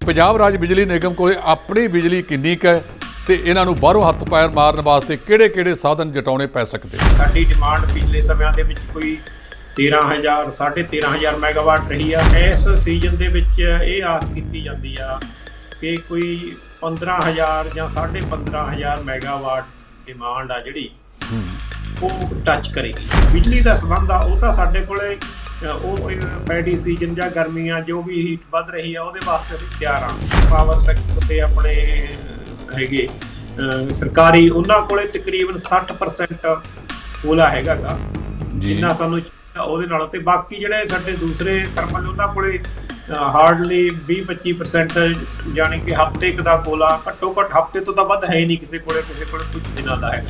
ਪੰਜਾਬ ਰਾਜ ਬਿਜਲੀ ਨਿਗਮ ਕੋਲ ਆਪਣੀ ਬਿਜਲੀ ਕਿੰਨੀ ਕੁ ਹੈ ਤੇ ਇਹਨਾਂ ਨੂੰ ਬਾਹਰੋਂ ਹੱਥ ਪੈਰ ਮਾਰਨ ਵਾਸਤੇ ਕਿਹੜੇ-ਕਿਹੜੇ ਸਾਧਨ ਜਟਾਉਣੇ ਪੈ ਸਕਦੇ। ਸਾਡੀ ਡਿਮਾਂਡ ਪਿਛਲੇ ਸਮਿਆਂ ਦੇ ਵਿੱਚ ਕੋਈ 13,000 13,500 ਮੈਗਾਵਾਟ ਰਹੀ ਆ। ਇਸ ਸੀਜ਼ਨ ਦੇ ਵਿੱਚ ਇਹ ਆਸ ਕੀਤੀ ਜਾਂਦੀ ਆ ਕਿ ਕੋਈ 15,000 ਜਾਂ 15,500 ਮੈਗਾਵਾਟ ਡਿਮਾਂਡ ਆ ਜਿਹੜੀ ਉਹ ਟੱਚ ਕਰੇਗੀ। ਬਿਜਲੀ ਦਾ ਸੰਬੰਧ ਆ ਉਹ ਤਾਂ ਸਾਡੇ ਕੋਲੇ ਉਹ ਪੈਡੀ ਸੀਜ਼ਨ ਜਾਂ ਗਰਮੀਆਂ ਜੋ ਵੀ ਹੀਟ ਵੱਧ ਰਹੀ ਆ ਉਹਦੇ ਵਾਸਤੇ ਅਸੀਂ ਤਿਆਰ ਹਾਂ। ਪਾਵਰ ਸੈਕਟਰ ਤੇ ਆਪਣੇ ਹੈਗੇ ਸਰਕਾਰੀ ਉਹਨਾਂ ਕੋਲੇ ਤਕਰੀਬਨ 60% ਕੋਲਾ ਹੈਗਾ ਗਾ ਜਿੰਨਾ ਸਾਨੂੰ ਉਹਦੇ ਨਾਲ। ਤੇ ਬਾਕੀ ਜਿਹੜੇ ਸਾਡੇ ਦੂਸਰੇ ਥਰਮਲ ਉਹਨਾਂ ਕੋਲੇ ਹਾਰਡਲੀ 20-25% ਜਾਣੀ ਕਿ ਹਫ਼ਤੇ ਇੱਕ ਦਾ ਕੋਲਾ ਘੱਟੋ ਘੱਟ ਹਫ਼ਤੇ ਤੋਂ ਤਾਂ ਵੱਧ ਹੈ ਹੀ ਨਹੀਂ ਕਿਸੇ ਕੋਲੇ ਕੁਝ ਦਿਨਾਂ ਦਾ ਹੈ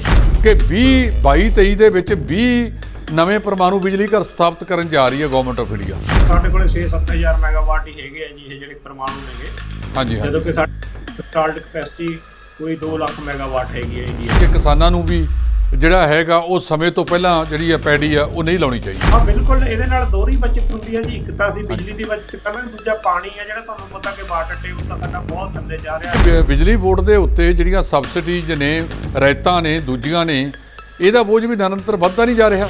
ਕਿ 2022-23 ਦੇ ਵਿੱਚ 20 ਨਵੇਂ ਪਰਮਾਣੂ ਬਿਜਲੀ ਘਰ ਸਥਾਪਿਤ ਕਰਨ ਜਾ ਰਹੀ ਹੈ ਗਵਰਨਮੈਂਟ ਆਫ ਇੰਡੀਆ। ਸਾਡੇ ਕੋਲੇ 6-7,000 ਮੈਗਾਵਾਟ ਹੀ ਹੈਗੇ ਆ ਜੀ ਇਹ ਜਿਹੜੇ ਪਰਮਾਣੂ ਨੇਗੇ। ਹਾਂਜੀ ਜਦੋਂ ਕਿ ਸਾਡੀ ਇੰਸਟਾਲਡ ਕਪੈਸਿਟੀ ਕੋਈ 2 ਲੱਖ ਮੈਗਾਵਾਟ ਹੈਗੀ ਹੈ ਜੀ। ਕਿ ਕਿਸਾਨਾਂ ਨੂੰ ਵੀ ਜਿਹੜਾ ਹੈਗਾ ਉਹ ਸਮੇਂ ਤੋਂ ਪਹਿਲਾਂ ਜਿਹੜੀ ਹੈ ਪੈਡੀ ਆ ਉਹ ਨਹੀਂ ਲਾਉਣੀ ਚਾਹੀਦੀ। ਹਾਂ ਬਿਲਕੁਲ, ਇਹਦੇ ਨਾਲ ਦੋਹਰੀ ਬਚਤ ਹੁੰਦੀ ਹੈ ਜੀ। ਇੱਕ ਤਾਂ ਅਸੀਂ ਬਿਜਲੀ ਦੀ ਬਚਤ ਕਰਨਾ, ਦੂਜਾ ਪਾਣੀ ਹੈ ਜਿਹੜਾ ਤੁਹਾਨੂੰ ਪਤਾ ਕਿ ਵਾਟਰ ਟੇਬਲ ਤਾਂ ਸਾਡਾ ਬਹੁਤ ਥੱਲੇ ਜਾ ਰਿਹਾ। ਬਿਜਲੀ ਬੋਰਡ ਦੇ ਉੱਤੇ ਜਿਹੜੀਆਂ ਸਬਸਿਡੀਜ਼ ਨੇ, ਰਿਆਇਤਾਂ ਨੇ, ਦੂਜੀਆਂ ਨੇ, ਇਹਦਾ ਬੋਝ ਵੀ ਨਿਰੰਤਰ ਵੱਧਦਾ ਨਹੀਂ ਜਾ ਰਿਹਾ।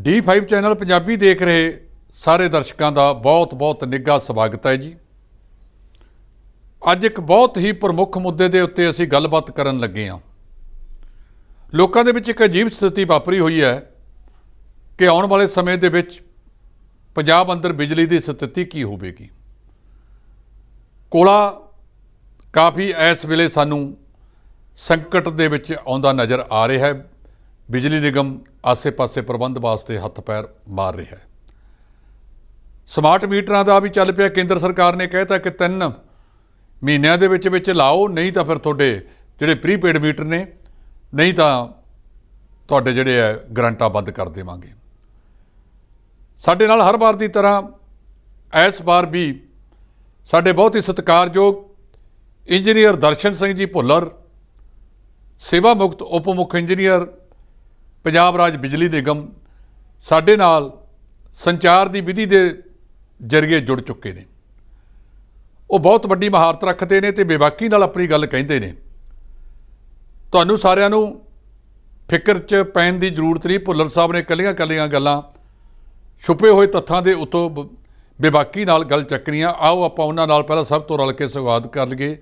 D5 ਚੈਨਲ ਪੰਜਾਬੀ ਦੇਖ ਰਹੇ ਸਾਰੇ ਦਰਸ਼ਕਾਂ ਦਾ ਬਹੁਤ-ਬਹੁਤ ਨਿੱਘਾ ਸਵਾਗਤ ਹੈ ਜੀ। ਅੱਜ ਇੱਕ ਬਹੁਤ ਹੀ ਪ੍ਰਮੁੱਖ ਮੁੱਦੇ ਦੇ ਉੱਤੇ ਅਸੀਂ ਗੱਲਬਾਤ ਕਰਨ ਲੱਗੇ ਹਾਂ। ਲੋਕਾਂ ਦੇ ਵਿੱਚ ਇੱਕ ਅਜੀਬ ਸਥਿਤੀ ਵਾਪਰੀ ਹੋਈ ਹੈ ਕਿ ਆਉਣ ਵਾਲੇ ਸਮੇਂ ਦੇ ਵਿੱਚ ਪੰਜਾਬ ਅੰਦਰ ਬਿਜਲੀ ਦੀ ਸਥਿਤੀ ਕੀ ਹੋਵੇਗੀ। ਕੋਲਾ ਕਾਫੀ ਇਸ ਵੇਲੇ ਸਾਨੂੰ ਸੰਕਟ ਦੇ ਵਿੱਚ ਆਉਂਦਾ ਨਜ਼ਰ ਆ ਰਿਹਾ ਹੈ। ਬਿਜਲੀ ਨਿਗਮ ਆਸੇ-ਪਾਸੇ ਪ੍ਰਬੰਧ ਵਾਸਤੇ ਹੱਥ ਪੈਰ ਮਾਰ ਰਿਹਾ ਹੈ। ਸਮਾਰਟ ਮੀਟਰਾਂ ਦਾ ਵੀ ਚੱਲ ਪਿਆ। ਕੇਂਦਰ ਸਰਕਾਰ ਨੇ ਕਹਿਤਾ ਕਿ 3 ਮਹੀਨਿਆਂ ਦੇ ਵਿੱਚ ਲਾਓ, ਨਹੀਂ ਤਾਂ ਫਿਰ ਤੁਹਾਡੇ ਜਿਹੜੇ ਪ੍ਰੀਪੇਡ ਮੀਟਰ ਨੇ, ਨਹੀਂ ਤਾਂ ਤੁਹਾਡੇ ਜਿਹੜੇ ਹੈ ਗਰੰਟਾਂ ਬੰਦ ਕਰ ਦੇਵਾਂਗੇ। ਸਾਡੇ ਨਾਲ ਹਰ ਵਾਰ ਦੀ ਤਰ੍ਹਾਂ ਇਸ ਵਾਰ ਵੀ ਸਾਡੇ ਬਹੁਤ ਹੀ ਸਤਿਕਾਰਯੋਗ ਇੰਜੀਨੀਅਰ ਦਰਸ਼ਨ ਸਿੰਘ ਜੀ ਭੁੱਲਰ, ਸੇਵਾ ਮੁਕਤ ਉਪ ਮੁੱਖ ਇੰਜੀਨੀਅਰ ਪੰਜਾਬ ਰਾਜ ਬਿਜਲੀ ਨਿਗਮ, ਸਾਡੇ ਨਾਲ ਸੰਚਾਰ ਦੀ ਵਿਧੀ ਦੇ ਜ਼ਰੀਏ ਜੁੜ ਚੁੱਕੇ ਨੇ। ਉਹ ਬਹੁਤ ਵੱਡੀ ਮਹਾਰਤ ਰੱਖਦੇ ਨੇ ਤੇ ਬੇਬਾਕੀ ਨਾਲ ਆਪਣੀ ਗੱਲ ਕਹਿੰਦੇ ਨੇ। ਤੁਹਾਨੂੰ ਸਾਰਿਆਂ ਨੂੰ ਫਿਕਰ 'ਚ ਪੈਣ ਦੀ ਜ਼ਰੂਰਤ ਨਹੀਂ। ਭੁੱਲਰ ਸਾਹਿਬ ਨੇ ਕੱਲੀਆਂ ਗੱਲਾਂ ਛੁਪੇ ਹੋਏ ਤੱਥਾਂ ਦੇ ਉੱਤੋਂ ਬੇਬਾਕੀ ਨਾਲ ਗੱਲ ਚੱਕਣੀਆਂ। ਆਓ ਆਪਾਂ ਉਹਨਾਂ ਨਾਲ ਪਹਿਲਾਂ ਸਭ ਤੋਂ ਰਲ ਕੇ ਸੰਵਾਦ ਕਰ ਲਈਏ।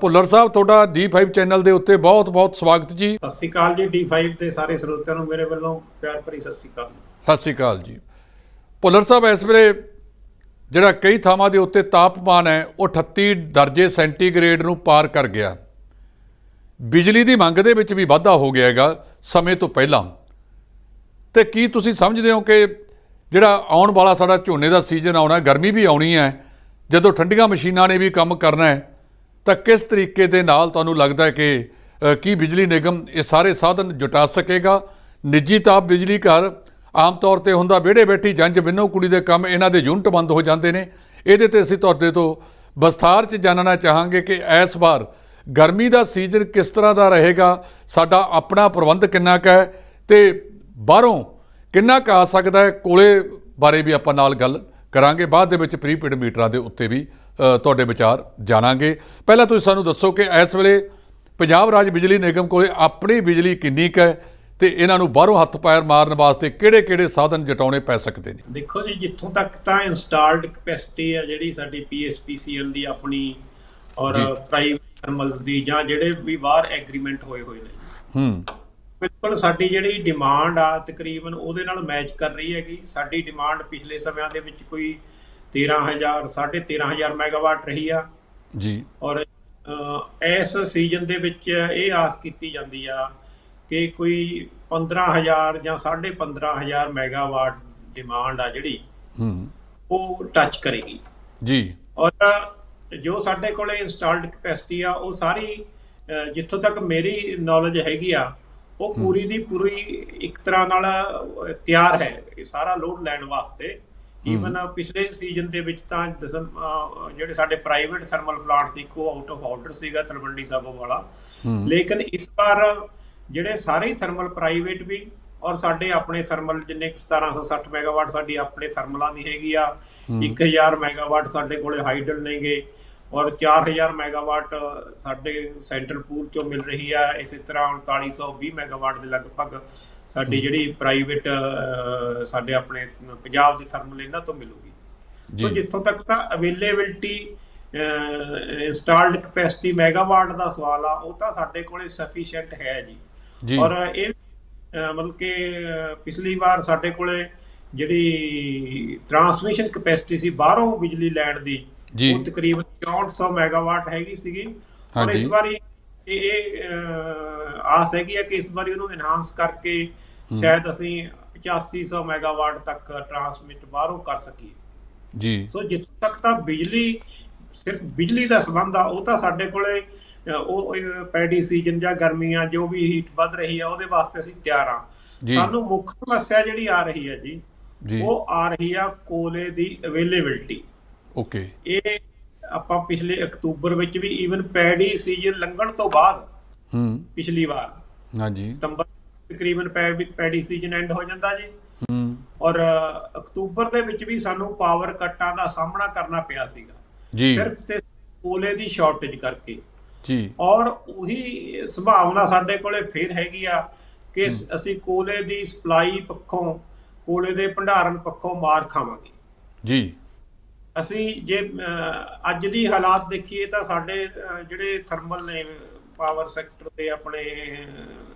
ਭੁੱਲਰ ਸਾਹਿਬ, ਤੁਹਾਡਾ D5 ਚੈਨਲ ਦੇ ਉੱਤੇ ਬਹੁਤ-ਬਹੁਤ ਸਵਾਗਤ ਜੀ। ਸਤਿ ਸ਼੍ਰੀ ਅਕਾਲ ਜੀ। D5 ਦੇ ਸਾਰੇ ਸਰੋਤਿਆਂ ਨੂੰ ਮੇਰੇ ਵੱਲੋਂ ਪਿਆਰ ਭਰੀ ਸਤਿ ਸ਼੍ਰੀ ਅਕਾਲ। ਸਤਿ ਸ਼੍ਰੀ ਅਕਾਲ ਜੀ। ਭੁੱਲਰ ਸਾਹਿਬ, ਇਸ ਵੇਲੇ ਜਿਹੜਾ ਕਈ ਥਾਵਾਂ ਦੇ ਉੱਤੇ ਤਾਪਮਾਨ ਹੈ ਉਹ 38 ਦਰਜੇ ਸੈਂਟੀਗ੍ਰੇਡ ਨੂੰ ਪਾਰ ਕਰ ਗਿਆ। ਬਿਜਲੀ ਦੀ ਮੰਗ ਦੇ ਵਿੱਚ ਵੀ ਵਾਧਾ ਹੋ ਗਿਆ ਹੈਗਾ ਸਮੇਂ ਤੋਂ ਪਹਿਲਾਂ। ਤੇ ਕੀ ਤੁਸੀਂ ਸਮਝਦੇ ਹੋ ਕਿ ਜਿਹੜਾ ਆਉਣ ਵਾਲਾ ਸਾਡਾ ਝੋਨੇ ਦਾ ਸੀਜ਼ਨ ਆਉਣਾ, ਗਰਮੀ ਵੀ ਆਉਣੀ ਹੈ, ਜਦੋਂ ਠੰਡੀਆਂ ਮਸ਼ੀਨਾਂ ਨੇ ਵੀ ਕੰਮ ਕਰਨਾ ਹੈ, ਤਾਂ ਕਿਸ ਤਰੀਕੇ ਦੇ ਨਾਲ ਤੁਹਾਨੂੰ ਲੱਗਦਾ ਹੈ ਕਿ ਕੀ ਬਿਜਲੀ ਨਿਗਮ ਇਹ ਸਾਰੇ ਸਾਧਨ ਜੁਟਾ ਸਕੇਗਾ? ਨਿੱਜੀ ਤਾਪ ਬਿਜਲੀ ਘਰ ਆਮ ਤੌਰ 'ਤੇ ਹੁੰਦਾ ਵਿਹੜੇ ਬੈਠੀ ਜੰਝ ਬਿੰਨੋ ਕੁੜੀ ਦੇ ਕੰਮ, ਇਹਨਾਂ ਦੇ ਯੂਨਿਟ ਬੰਦ ਹੋ ਜਾਂਦੇ ਨੇ। ਇਹਦੇ 'ਤੇ ਅਸੀਂ ਤੁਹਾਡੇ ਤੋਂ ਵਿਸਥਾਰ 'ਚ ਜਾਣਨਾ ਚਾਹਾਂਗੇ ਕਿ ਇਸ ਵਾਰ ਗਰਮੀ ਦਾ ਸੀਜ਼ਨ ਕਿਸ ਤਰ੍ਹਾਂ ਦਾ ਰਹੇਗਾ, ਸਾਡਾ ਆਪਣਾ ਪ੍ਰਬੰਧ ਕਿੰਨਾ ਕੁ ਹੈ ਤੇ ਬਾਹਰੋਂ ਕਿੰਨਾ ਕੁ ਆ ਸਕਦਾ ਹੈ। ਕੋਲੇ ਬਾਰੇ ਵੀ ਆਪਾਂ ਨਾਲ ਗੱਲ ਕਰਾਂਗੇ। ਬਾਅਦ ਦੇ ਵਿੱਚ ਪ੍ਰੀਪੇਡ ਮੀਟਰਾਂ ਦੇ ਉੱਤੇ ਵੀ ਤੁਹਾਡੇ ਵਿਚਾਰ ਜਾਣਾਂਗੇ। ਪਹਿਲਾਂ ਤੁਸੀਂ ਸਾਨੂੰ ਦੱਸੋ ਕਿ ਇਸ ਵੇਲੇ ਪੰਜਾਬ ਰਾਜ ਬਿਜਲੀ ਨਿਗਮ ਕੋਲ ਆਪਣੀ ਬਿਜਲੀ ਕਿੰਨੀ ਕੁ ਹੈ ਤੇ ਇਹਨਾਂ ਨੂੰ ਬਾਹਰੋਂ ਹੱਥ ਪੈਰ ਮਾਰਨ ਵਾਸਤੇ ਕਿਹੜੇ-ਕਿਹੜੇ ਸਾਧਨ ਜਟਾਉਣੇ ਪੈ ਸਕਦੇ ਨੇ? ਦੇਖੋ ਜੀ, ਜਿੱਥੋਂ ਤੱਕ ਤਾਂ ਇੰਸਟਾਲਡ ਕਪੈਸਿਟੀ ਹੈ ਜਿਹੜੀ ਸਾਡੀ PSPCL ਦੀ ਆਪਣੀ ਔਰ ਪ੍ਰਾਈਵੇਟ ਥਰਮਲਸ ਦੀ ਜਾਂ ਜਿਹੜੇ ਵੀ ਬਾਹਰ ਐਗਰੀਮੈਂਟ ਹੋਏ ਨੇ, ਬਿਲਕੁਲ ਸਾਡੀ ਜਿਹੜੀ ਡਿਮਾਂਡ ਆ ਤਕਰੀਬਨ ਉਹਦੇ ਨਾਲ ਮੈਚ ਕਰ ਰਹੀ ਹੈਗੀ। ਸਾਡੀ ਡਿਮਾਂਡ ਪਿਛਲੇ ਸਮਿਆਂ ਦੇ ਵਿੱਚ ਕੋਈ 13,000 13,500 ਮੈਗਾਵਾਟ ਰਹੀ ਆ ਜੀ। ਔਰ ਇਸ ਸੀਜ਼ਨ ਦੇ ਵਿੱਚ ਇਹ ਆਸ ਕੀਤੀ ਜਾਂਦੀ ਆ ਕਿ ਕੋਈ 15,000 ਜਾਂ 15,500 ਮੈਗਾਵਾਟ ਡਿਮਾਂਡ ਆ ਜਿਹੜੀ ਉਹ ਟੱਚ ਕਰੇਗੀ ਜੀ। ਔਰ ਜੋ ਸਾਡੇ ਕੋਲੇ ਇੰਸਟਾਲਡ ਕਪੈਸਿਟੀ ਆ ਉਹ ਸਾਰੀ ਜਿੱਥੋਂ ਤੱਕ ਮੇਰੀ ਨੌਲੇਜ ਹੈਗੀ ਆ ਉਹ ਪੂਰੀ ਦੀ ਪੂਰੀ ਇੱਕ ਤਰ੍ਹਾਂ ਨਾਲ ਤਿਆਰ ਹੈ ਇਹ ਸਾਰਾ ਲੋਡ ਲੈਣ ਵਾਸਤੇ। ਈਵਨ ਪਿਛਲੇ ਸੀਜ਼ਨ ਦੇ ਵਿੱਚ ਤਾਂ ਜਿਹੜੇ ਸਾਡੇ ਪ੍ਰਾਈਵੇਟ ਥਰਮਲ ਪਲਾਂਟ ਸੀ ਉਹ ਆਊਟ ਆਫ ਆਰਡਰ ਸੀਗਾ ਤਲਵੰਡੀ ਸਾਬੋ ਵਾਲਾ, ਲੇਕਿਨ ਇਸ ਵਾਰ ਜਿਹੜੇ ਸਾਰੇ ਥਰਮਲ ਪ੍ਰਾਈਵੇਟ ਵੀ ਔਰ ਸਾਡੇ ਆਪਣੇ ਥਰਮਲ ਜਿੰਨੇ 1760 ਮੈਗਾਵਾਟ ਸਾਡੀ ਆਪਣੇ ਥਰਮਲਾਂ ਦੀ ਹੈਗੀ ਆ। 1000 ਮੈਗਾਵਾਟ ਸਾਡੇ ਕੋਲੇ ਹਾਈਡਲ ਨੇਗੇ ਔਰ 4000 ਮੈਗਾਵਾਟ ਸਾਡੇ ਸੈਂਟਰਲ ਪੂਲ ਚੋਂ ਮਿਲ ਰਹੀ ਆ। ਇਸੇ ਤਰ੍ਹਾਂ 3920 ਮੈਗਾਵਾਟ ਦੇ ਲਗਭਗ ਸਾਡੀ ਜਿਹੜੀ ਪ੍ਰਾਈਵੇਟ ਸਾਡੇ ਆਪਣੇ ਪੰਜਾਬ ਦੀ ਥਰਮਲ ਇਹਨਾਂ ਤੋਂ ਮਿਲੂਗੀ। ਸੋ ਜਿੱਥੋਂ ਤੱਕ ਤਾਂ ਅਵੇਲੇਬਿਲਟੀ ਇੰਸਟਾਲਡ ਕਪੈਸਿਟੀ ਮੈਗਾਵਾਟ ਦਾ ਸਵਾਲ ਆ, ਉਹ ਤਾਂ ਸਾਡੇ ਕੋਲੇ ਸਫੀਸ਼ੀਐਂਟ ਹੈ ਜੀ। ਔਰ ਇਹ ਮਤਲਬ ਕਿ ਪਿਛਲੀ ਵਾਰ ਸਾਡੇ ਕੋਲੇ ਜਿਹੜੀ ਟਰਾਂਸਮਿਸ਼ਨ ਕਪੈਸਿਟੀ ਸੀ ਬਾਹਰੋਂ ਬਿਜਲੀ ਲੈਣ ਦੀ, ਉਹ ਤਕਰੀਬਨ 6400 ਮੈਗਾਵਾਟ ਹੈਗੀ ਸੀਗੀ। ਔਰ ਇਸ ਵਾਰੀ ਇਹ ਆਸ ਹੈਗੀ ਆ ਕਿ ਇਸ ਵਾਰੀ ਉਹਨੂੰ ਇਨਹਾਂਸ ਕਰਕੇ ਸ਼ਾਇਦ ਅਸੀਂ 8500 ਮੈਗਾਵਾਟ ਤੱਕ ਟਰਾਂਸਮਿਟ ਬਾਹਰੋਂ ਕਰ ਸਕੀਏ ਜੀ। ਸੋ ਜਿੱਥੋਂ ਤੱਕ ਤਾਂ ਬਿਜਲੀ ਸਿਰਫ ਬਿਜਲੀ ਦਾ ਸੰਬੰਧ ਆ, ਉਹ ਤਾਂ ਸਾਡੇ ਕੋਲੇ ਉਹ ਪੈਡੀ ਸੀਜ਼ਨ ਜਾਂ ਗਰਮੀਆਂ ਜੋ ਵੀ ਹੀਟ ਵੱਧ ਰਹੀ ਆ ਉਹਦੇ ਵਾਸਤੇ ਅਸੀਂ ਤਿਆਰ ਆ। ਸਾਨੂੰ ਮੁੱਖ ਸਮੱਸਿਆ ਜਿਹੜੀ ਆ ਰਹੀ ਹੈ ਜੀ, ਉਹ ਆ ਰਹੀ ਆ ਕੋਲੇ ਦੀ ਅਵੇਲੇਬਿਲਟੀ। ਓਕੇ, ਇਹ ਆਪਾਂ ਪਿਛਲੇ ਅਕਤੂਬਰ ਵਿੱਚ ਵੀ ਈਵਨ ਪੈਡੀ ਸੀਜ਼ਨ ਲੰਘਣ ਤੋਂ ਬਾਅਦ ਪਿਛਲੀ ਵਾਰ ਸਤੰਬਰ ਤਕਰੀਬਨ ਪੈਡੀ ਸੀਜ਼ਨ ਐਂਡ ਹੋ ਜਾਂਦਾ ਜੀ, ਔਰ ਅਕਤੂਬਰ ਦੇ ਵਿੱਚ ਵੀ ਸਾਨੂੰ ਪਾਵਰ ਕੱਟਾਂ ਦਾ ਸਾਹਮਣਾ ਕਰਨਾ ਪਿਆ ਸੀਗਾ ਸਿਰਫ ਤੇ ਕੋਲੇ ਦੀ ਸ਼ਾਰਟੇਜ ਕਰਕੇ ਜੀ। ਔਰ ਉਹੀ ਸੰਭਾਵਨਾ ਸਾਡੇ ਕੋਲੇ ਫਿਰ ਹੈਗੀ ਆ ਕਿ ਅਸੀਂ ਕੋਲੇ ਦੀ ਸਪਲਾਈ ਪੱਖੋਂ, ਕੋਲੇ ਦੇ ਭੰਡਾਰਨ ਪੱਖੋਂ ਮਾਰ ਖਾਵਾਂਗੇ ਜੀ। ਅਸੀਂ ਜੇ ਅੱਜ ਦੀ ਹਾਲਾਤ ਦੇਖੀਏ ਤਾਂ ਸਾਡੇ ਜਿਹੜੇ ਥਰਮਲ ਨੇ ਪਾਵਰ ਸੈਕਟਰ ਦੇ ਆਪਣੇ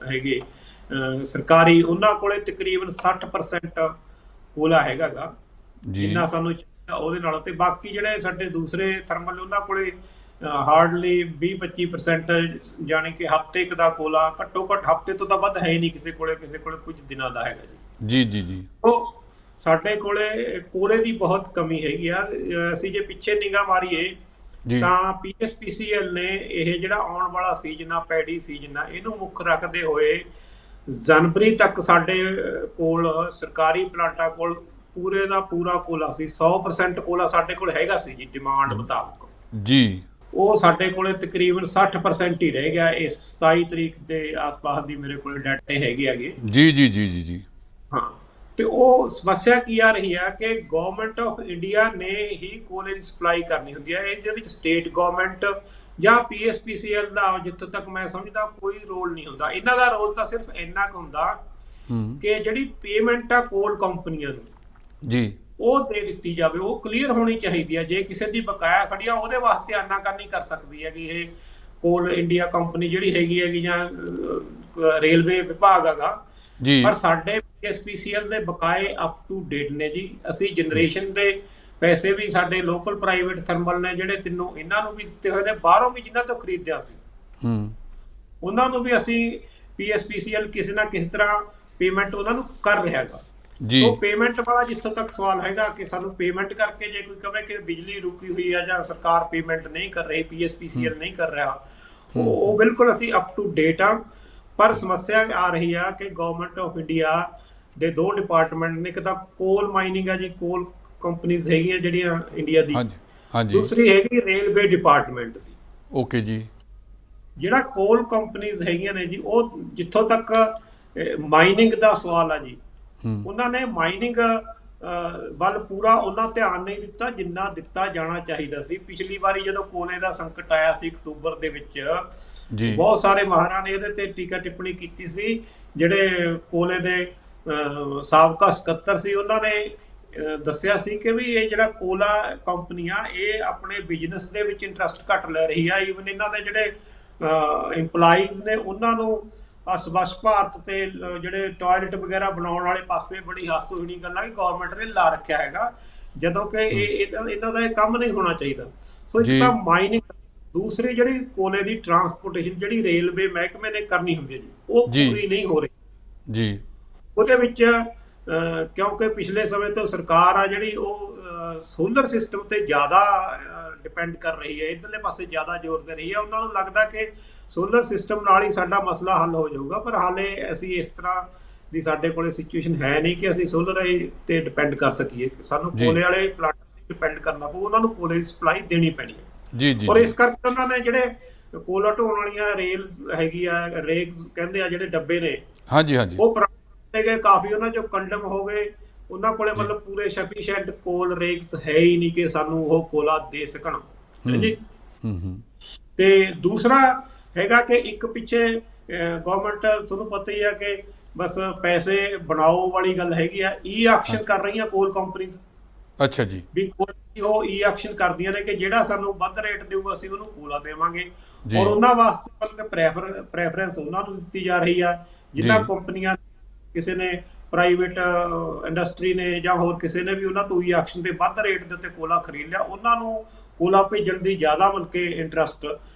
ਹੈਗੇ ਸਰਕਾਰੀ, ਉਹਨਾਂ ਕੋਲੇ ਤਕਰੀਬਨ 60% ਕੋਲਾ ਹੈਗਾ ਗਾ ਜਿੰਨਾ ਸਾਨੂੰ ਉਹਦੇ ਨਾਲ। ਤੇ ਬਾਕੀ ਜਿਹੜੇ ਸਾਡੇ ਦੂਸਰੇ ਥਰਮਲ ਉਹਨਾਂ ਕੋਲੇ ਹਾਰਡਲੀ 20-25% ਜਾਣੀ ਕਿ ਹਫ਼ਤੇ ਇੱਕ ਦਾ ਕੋਲਾ, ਘੱਟੋ ਘੱਟ ਹਫ਼ਤੇ ਤੋਂ ਤਾਂ ਵੱਧ ਹੈ ਹੀ ਨਹੀਂ ਕਿਸੇ ਕੋਲੇ ਕੁਝ ਦਿਨਾਂ ਦਾ ਹੈਗਾ ਜੀ। ਜੀ ਜੀ ਜੀ। ਉਹ ਸਾਡੇ ਕੋਲੇ ਕੋਲੇ ਦੀ ਬਹੁਤ ਕਮੀ ਹੈਗੀ ਆ। ਅਸੀਂ ਜੇ ਪਿੱਛੇ ਨਿਗਾਹ ਮਾਰੀਏ ਤਾਂ PSPCL ਨੇ ਇਹ ਜਿਹੜਾ ਆਉਣ ਵਾਲਾ ਸੀਜ਼ਨ ਆ, ਪੈਡੀ ਸੀਜ਼ਨ ਆ, ਇਹਨੂੰ ਮੁੱਖ ਰੱਖਦੇ ਹੋਏ ਜਨਵਰੀ ਤੱਕ ਸਾਡੇ ਕੋਲ ਸਰਕਾਰੀ ਪਲਾਂਟਾਂ ਕੋਲ ਪੂਰੇ ਦਾ ਪੂਰਾ ਕੋਲਾ ਸੀ। 100% ਕੋਲਾ ਸਾਡੇ ਕੋਲ ਹੈਗਾ ਸੀ ਜੀ ਡਿਮਾਂਡ ਮੁਤਾਬਕ ਜੀ। ਉਹ ਸਾਡੇ ਕੋਲੇ ਤਕਰੀਬਨ 60% ਹੀ ਰਹਿ ਗਿਆ। ਇਸ 27 ਤਰੀਕ ਦੇ ਆਸ-ਪਾਸ ਦੀ ਮੇਰੇ ਕੋਲ ਡਾਟੇ ਹੈਗੇ ਜੀ ਜੀ ਜੀ ਜੀ ਜੀ। ਹਾਂ, ਤੇ ਉਹ ਸਮੱਸਿਆ ਕੀ ਆ ਰਹੀ ਆ ਕਿ ਗਵਰਨਮੈਂਟ ਆਫ ਇੰਡੀਆ ਨੇ ਹੀ ਕੋਲੇ ਦੀ ਸਪਲਾਈ ਕਰਨੀ ਹੁੰਦੀ ਹੈ। ਇਹਦੇ ਵਿੱਚ ਸਟੇਟ ਗਵਰਨਮੈਂਟ ਜਾਂ PSPCL ਦਾ ਜਿੱਥੋਂ ਤੱਕ ਮੈਂ ਸਮਝਦਾ ਕੋਈ ਰੋਲ ਨਹੀਂ ਹੁੰਦਾ। ਇਹਨਾਂ ਦਾ ਰੋਲ ਤਾਂ ਸਿਰਫ ਇੰਨਾ ਕੁ ਹੁੰਦਾ ਕਿ ਜਿਹੜੀ ਪੇਮੈਂਟ ਆ ਕੋਲ ਕੰਪਨੀਆਂ ਨੂੰ ਜੀ ਉਹ ਦੇ ਦਿੱਤੀ ਜਾਵੇ, ਉਹ ਕਲੀਅਰ ਹੋਣੀ ਚਾਹੀਦੀ ਹੈ। ਜੇ ਕਿਸੇ ਦੀ ਬਕਾਇਆ ਖੜੀ ਆ ਉਹਦੇ ਵਾਸਤੇ ਆਨਾਕਾਨੀ ਕਰ ਸਕਦੀ ਹੈਗੀ ਇਹ ਕੋਲ ਇੰਡੀਆ ਕੰਪਨੀ ਜਿਹੜੀ ਹੈਗੀ ਜਾਂ ਰੇਲਵੇ ਵਿਭਾਗ ਹੈਗਾ ਜੀ। ਪਰ ਸਾਡੇ PSPCL ਦੇ ਬਕਾਏ ਅਪ ਟੂ ਡੇਟ ਨੇ ਜੀ। ਅਸੀਂ ਜਨਰੇਸ਼ਨ ਦੇ ਪੈਸੇ ਵੀ ਸਾਡੇ ਲੋਕਲ ਪ੍ਰਾਈਵੇਟ ਥਰਮਲ ਨੇ ਜਿਹੜੇ ਤਿੰਨੋਂ, ਇਹਨਾਂ ਨੂੰ ਵੀ ਦਿੱਤੇ ਹੋਏ ਨੇ, ਬਾਹਰੋਂ ਵੀ ਜਿਨ੍ਹਾਂ ਤੋਂ ਖਰੀਦਿਆ ਸੀ ਉਹਨਾਂ ਨੂੰ ਵੀ ਅਸੀਂ PSPCL ਕਿਸੇ ਨਾ ਕਿਸੇ ਤਰ੍ਹਾਂ ਪੇਮੈਂਟ ਉਹਨਾਂ ਨੂੰ ਕਰ ਰਿਹਾ ਹੈਗਾ ਜੀ। ਸੋ ਪੇਮੈਂਟ ਵਾਲਾ ਜਿੱਥੋਂ ਤੱਕ ਸਵਾਲ ਹੈਗਾ ਕਿ ਸਾਨੂੰ ਪੇਮੈਂਟ ਕਰਕੇ ਜੇ ਕੋਈ ਕਹੇ ਕਿ ਬਿਜਲੀ ਰੁਕੀ ਹੋਈ ਆ ਜਾਂ ਸਰਕਾਰ ਪੇਮੈਂਟ ਨਹੀਂ ਕਰ ਰਹੀ, PSPCL ਨਹੀਂ ਕਰ ਰਿਹਾ, ਉਹ ਬਿਲਕੁਲ ਅਸੀਂ ਅਪ ਟੂ ਡੇਟ ਆ। ਪਰ ਸਮੱਸਿਆ ਆ ਰਹੀ ਆ ਕਿ ਗਵਰਨਮੈਂਟ ਆਫ ਇੰਡੀਆ ਦੇ ਦੋ ਡਿਪਾਰਟਮੈਂਟ ਨੇ, ਇੱਕ ਤਾਂ ਕੋਲ ਮਾਈਨਿੰਗ ਆ ਜੀ, ਕੋਲ ਕੰਪਨੀਆਂ ਹੈਗੀਆਂ ਜਿਹੜੀਆਂ ਇੰਡੀਆ ਦੀ, ਦੂਸਰੀ ਹੈਗੀ ਰੇਲਵੇ ਡਿਪਾਰਟਮੈਂਟ ਸੀ। ਓਕੇ ਜੀ। ਜਿਹੜਾ ਕੋਲ ਕੰਪਨੀਆਂ ਹੈਗੀਆਂ ਨੇ ਜੀ, ਉਹ ਜਿੱਥੋਂ ਤੱਕ ਮਾਈਨਿੰਗ ਦਾ ਸਵਾਲ ਆ ਜੀ, ਉਹਨਾਂ ਨੇ ਮਾਈਨਿੰਗ ਵੱਲ ਪੂਰਾ ਉਹਨਾਂ ਧਿਆਨ ਨਹੀਂ ਦਿੱਤਾ ਜਿੰਨਾ ਦਿੱਤਾ ਜਾਣਾ ਚਾਹੀਦਾ ਸੀ। ਪਿਛਲੀ ਵਾਰੀ ਜਦੋਂ ਕੋਲੇ ਦਾ ਸੰਕਟ ਆਇਆ ਸੀ ਅਕਤੂਬਰ ਦੇ ਵਿੱਚ, ਬਹੁਤ ਸਾਰੇ ਮਾਹਰਾਂ ਨੇ ਇਹਦੇ ਤੇ ਟੀਕਾ ਟਿੱਪਣੀ ਕੀਤੀ ਸੀ। ਜਿਹੜੇ ਕੋਲੇ ਦੇ ਸਾਬਕਾ ਸਕੱਤਰ ਸੀ ਉਹਨਾਂ ਨੇ ਦੱਸਿਆ ਸੀ ਕਿ ਵੀ ਇਹ ਜਿਹੜਾ ਕੋਲਾ ਕੰਪਨੀ ਆ ਇਹ ਆਪਣੇ ਬਿਜ਼ਨਸ ਦੇ ਵਿੱਚ ਇੰਟਰਸਟ ਘੱਟ ਲੈ ਰਹੀ ਆ। ਈਵਨ ਇਹਨਾਂ ਦੇ ਜਿਹੜੇ ਇੰਪਲਾਈਜ਼ ਨੇ ਉਹਨਾਂ ਨੂੰ ਸਵੱਛ ਭਾਰਤ ਤੇ ਜਿਹੜੇ ਟਾਇਲਟ ਵਗੈਰਾ ਬਣਾਉਣ ਵਾਲੇ ਪਾਸੇ ਬੜੀ ਹਾਸੋਹੀਣੀ ਗੱਲ ਆ ਕਿ ਗਵਰਨਮੈਂਟ ਨੇ ਲਾ ਰੱਖਿਆ ਹੈਗਾ, ਜਦੋਂ ਕਿ ਇਹਨਾਂ ਦਾ ਇਹ ਕੰਮ ਨਹੀਂ ਹੋਣਾ ਚਾਹੀਦਾ। ਸੋ ਇੱਕ ਤਾਂ ਮਾਈਨਿੰਗ, ਦੂਸਰੀ ਜਿਹੜੀ ਕੋਲੇ ਦੀ ਟਰਾਂਸਪੋਰਟੇਸ਼ਨ ਜਿਹੜੀ ਰੇਲਵੇ ਮਹਿਕਮੇ ਨੇ ਕਰਨੀ ਹੁੰਦੀ ਹੈ ਜੀ, ਉਹ ਪੂਰੀ ਨਹੀਂ ਹੋ ਰਹੀ ਜੀ। ਉਹਦੇ ਵਿੱਚ ਕਿਉਂਕਿ ਪਿਛਲੇ ਸਮੇਂ ਤੋਂ ਸਰਕਾਰ ਆ ਜਿਹੜੀ ਉਹ ਸੋਲਰ ਸਿਸਟਮ ਤੇ ਜ਼ਿਆਦਾ ਡਿਪੈਂਡ ਕਰ ਰਹੀ ਹੈ, ਇੱਧਰਲੇ ਪਾਸੇ ਜ਼ਿਆਦਾ ਜ਼ੋਰ ਦੇ ਰਹੀ ਹੈ। ਉਹਨਾਂ ਨੂੰ ਲੱਗਦਾ ਕਿ ਸੋਲਰ ਸਿਸਟਮ ਨਾਲ ਹੀ ਸਾਡਾ ਮਸਲਾ ਹੱਲ ਹੋ ਜਾਊਗਾ, ਪਰ ਹਾਲੇ ਅਸੀਂ ਇਸ ਤਰ੍ਹਾਂ ਦੀ ਸਾਡੇ ਕੋਲੇ ਸਿਚੁਏਸ਼ਨ ਹੈ ਨਹੀਂ ਕਿ ਅਸੀਂ ਸੋਲਰ ਤੇ ਡਿਪੈਂਡ ਕਰ ਸਕੀਏ। ਸਾਨੂੰ ਕੋਲੇ ਵਾਲੇ ਪਲਾਂਟ ਤੇ ਡਿਪੈਂਡ ਕਰਨਾ ਪਊ, ਉਹਨਾਂ ਨੂੰ ਕੋਲੇ ਦੀ ਸਪਲਾਈ ਦੇਣੀ ਪੈਣੀ ਹੈ ਜੀ ਜੀ। ਔਰ ਇਸ ਕਰਕੇ ਉਹਨਾਂ ਨੇ ਜਿਹੜੇ ਕੋਲਾ ਢੋਣ ਵਾਲੀਆਂ ਰੇਲ ਹੈਗੀ ਆ, ਰੇਗਸ ਕਹਿੰਦੇ ਆ ਜਿਹੜੇ ਡੱਬੇ ਨੇ, ਹਾਂਜੀ ਹਾਂਜੀ, ਉਹ ਗਏ ਕਾਫੀ, ਉਹਨਾਂ ਚੋਂ ਕੰਡਮ ਹੋ ਗਏ, ਉਹਨਾਂ ਕੋਲੇ ਜੀ। ਮਤਲਬ ਪੂਰੇ ਸਫੀਸ਼ੀਐਂਟ ਕੋਲ ਰੇਕਸ ਹੈ ਹੀ ਨਹੀਂ ਕਿ ਸਾਨੂੰ ਉਹ ਕੋਲਾ ਦੇ ਸਕਣ ਹੂੰ ਜੀ। ਹੂੰ ਤੇ ਦੂਸਰਾ ਹੈਗਾ ਕਿ ਇੱਕ ਪਿੱਛੇ ਗਵਰਨਮੈਂਟ ਤੁਹਾਨੂੰ ਪਤਾ ਹੀ ਆ ਕਿ ਬਸ ਪੈਸੇ ਬਣਾਓ ਵਾਲੀ ਗੱਲ ਹੈਗੀ ਆ, ਈ ਆਕਸ਼ਨ ਕਰ ਰਹੀਆਂ ਕੋਲ ਕੰਪਨੀਆਂ। ਅੱਛਾ ਜੀ। ਵੀ ਕੋਈ ਉਹ ਈ ਆਕਸ਼ਨ ਕਰਦੀਆਂ ਨੇ ਕਿ ਜਿਹੜਾ ਸਾਨੂੰ ਵੱਧ ਰੇਟ ਦੇਊਗਾ ਅਸੀਂ ਉਹਨੂੰ ਕੋਲਾ ਦੇਵਾਂਗੇ, ਜੀ ਔਰ ਉਹਨਾਂ ਵਾਸਤੇ ਮਤਲਬ ਪ੍ਰੈਫਰੈਂਸ ਉਹਨਾਂ ਨੂੰ ਦਿੱਤੀ ਜਾ ਰਹੀ ਆ ਜਿਨ੍ਹਾਂ ਜੀ ਕੰਪਨੀਆਂ ਕਿਸੇ ਨੇ ਪ੍ਰਾਈਵੇਟ ਇੰਡਸਟਰੀ ਨੇ ਜਾਂ ਹੋਰ ਕਿਸੇ ਨੇ ਵੀ ਉਹਨਾਂ ਤੋਂ ਈ ਆਕਸ਼ਨ ਦੇ ਵੱਧ ਰੇਟ ਦੇ ਉੱਤੇ ਕੋਲਾ ਖਰੀਦ ਲਿਆ, ਉਹਨਾਂ ਨੂੰ ਕੋਲਾ ਭੇਜਣ ਦੀ ਜ਼ਿਆਦਾ ਮਤਲਬ ਕਿ ਇੰਟਰਸਟ